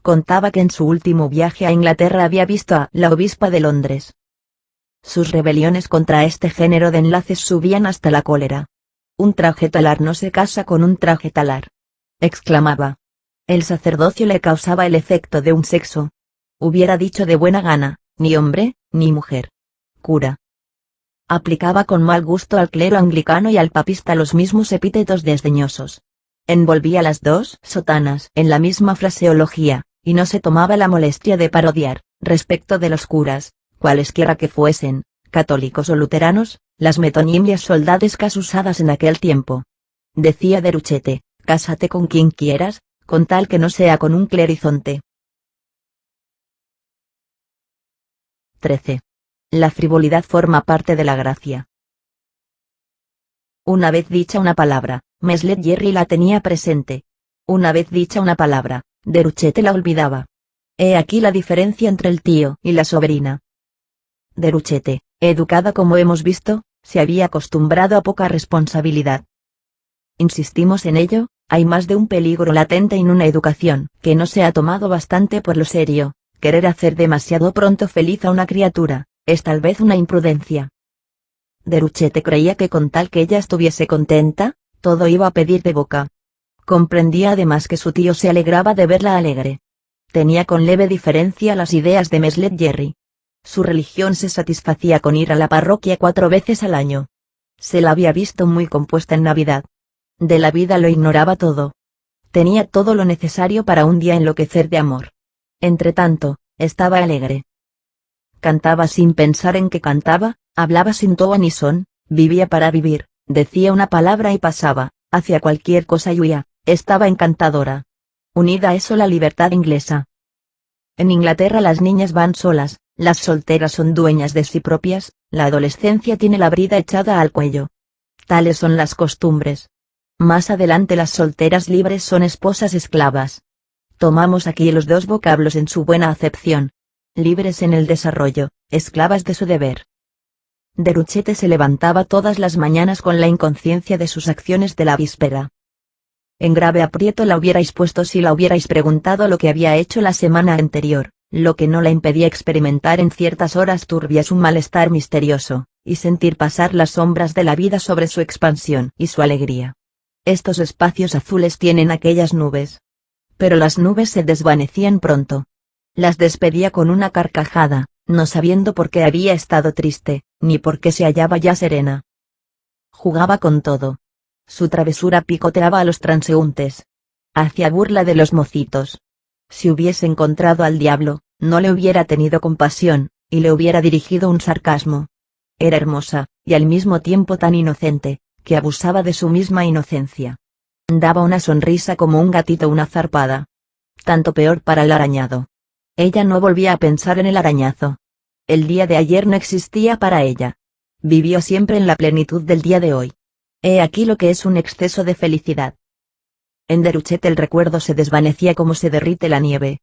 Contaba que en su último viaje a Inglaterra había visto a la obispa de Londres. Sus rebeliones contra este género de enlaces subían hasta la cólera. Un traje talar no se casa con un traje talar, exclamaba. El sacerdocio le causaba el efecto de un sexo. Hubiera dicho de buena gana, ni hombre, ni mujer. Cura. Aplicaba con mal gusto al clero anglicano y al papista los mismos epítetos desdeñosos. Envolvía las dos sotanas en la misma fraseología, y no se tomaba la molestia de parodiar, respecto de los curas, cualesquiera que fuesen, católicos o luteranos, las metonimias soldadescas usadas en aquel tiempo. Decía Deruchete, cásate con quien quieras, con tal que no sea con un clerizonte. 13. La frivolidad forma parte de la gracia. Una vez dicha una palabra, Meslet Jerry la tenía presente. Una vez dicha una palabra, Deruchete la olvidaba. He aquí la diferencia entre el tío y la sobrina. Deruchete, educada como hemos visto, se había acostumbrado a poca responsabilidad. Insistimos en ello, hay más de un peligro latente en una educación que no se ha tomado bastante por lo serio. Querer hacer demasiado pronto feliz a una criatura, es tal vez una imprudencia. Deruchete creía que con tal que ella estuviese contenta, todo iba a pedir de boca. Comprendía además que su tío se alegraba de verla alegre. Tenía con leve diferencia las ideas de Meslet Jerry. Su religión se satisfacía con ir a la parroquia 4 veces al año. Se la había visto muy compuesta en Navidad. De la vida lo ignoraba todo. Tenía todo lo necesario para un día enloquecer de amor. Entretanto, estaba alegre. Cantaba sin pensar en que cantaba, hablaba sin ton ni son, vivía para vivir, decía una palabra y pasaba, hacia cualquier cosa y huía, estaba encantadora. Unida a eso la libertad inglesa. En Inglaterra las niñas van solas, las solteras son dueñas de sí propias, la adolescencia tiene la brida echada al cuello. Tales son las costumbres. Más adelante las solteras libres son esposas esclavas. Tomamos aquí los dos vocablos en su buena acepción. Libres en el desarrollo, esclavas de su deber. Deruchete se levantaba todas las mañanas con la inconsciencia de sus acciones de la víspera. En grave aprieto la hubierais puesto si la hubierais preguntado lo que había hecho la semana anterior, lo que no la impedía experimentar en ciertas horas turbias un malestar misterioso, y sentir pasar las sombras de la vida sobre su expansión y su alegría. Estos espacios azules tienen aquellas nubes. Pero las nubes se desvanecían pronto. Las despedía con una carcajada, no sabiendo por qué había estado triste, ni por qué se hallaba ya serena. Jugaba con todo. Su travesura picoteaba a los transeúntes. Hacía burla de los mocitos. Si hubiese encontrado al diablo, no le hubiera tenido compasión, y le hubiera dirigido un sarcasmo. Era hermosa, y al mismo tiempo tan inocente, que abusaba de su misma inocencia. Daba una sonrisa como un gatito una zarpada. Tanto peor para el arañado. Ella no volvía a pensar en el arañazo. El día de ayer no existía para ella. Vivió siempre en la plenitud del día de hoy. He aquí lo que es un exceso de felicidad. En Déruchet el recuerdo se desvanecía como se derrite la nieve,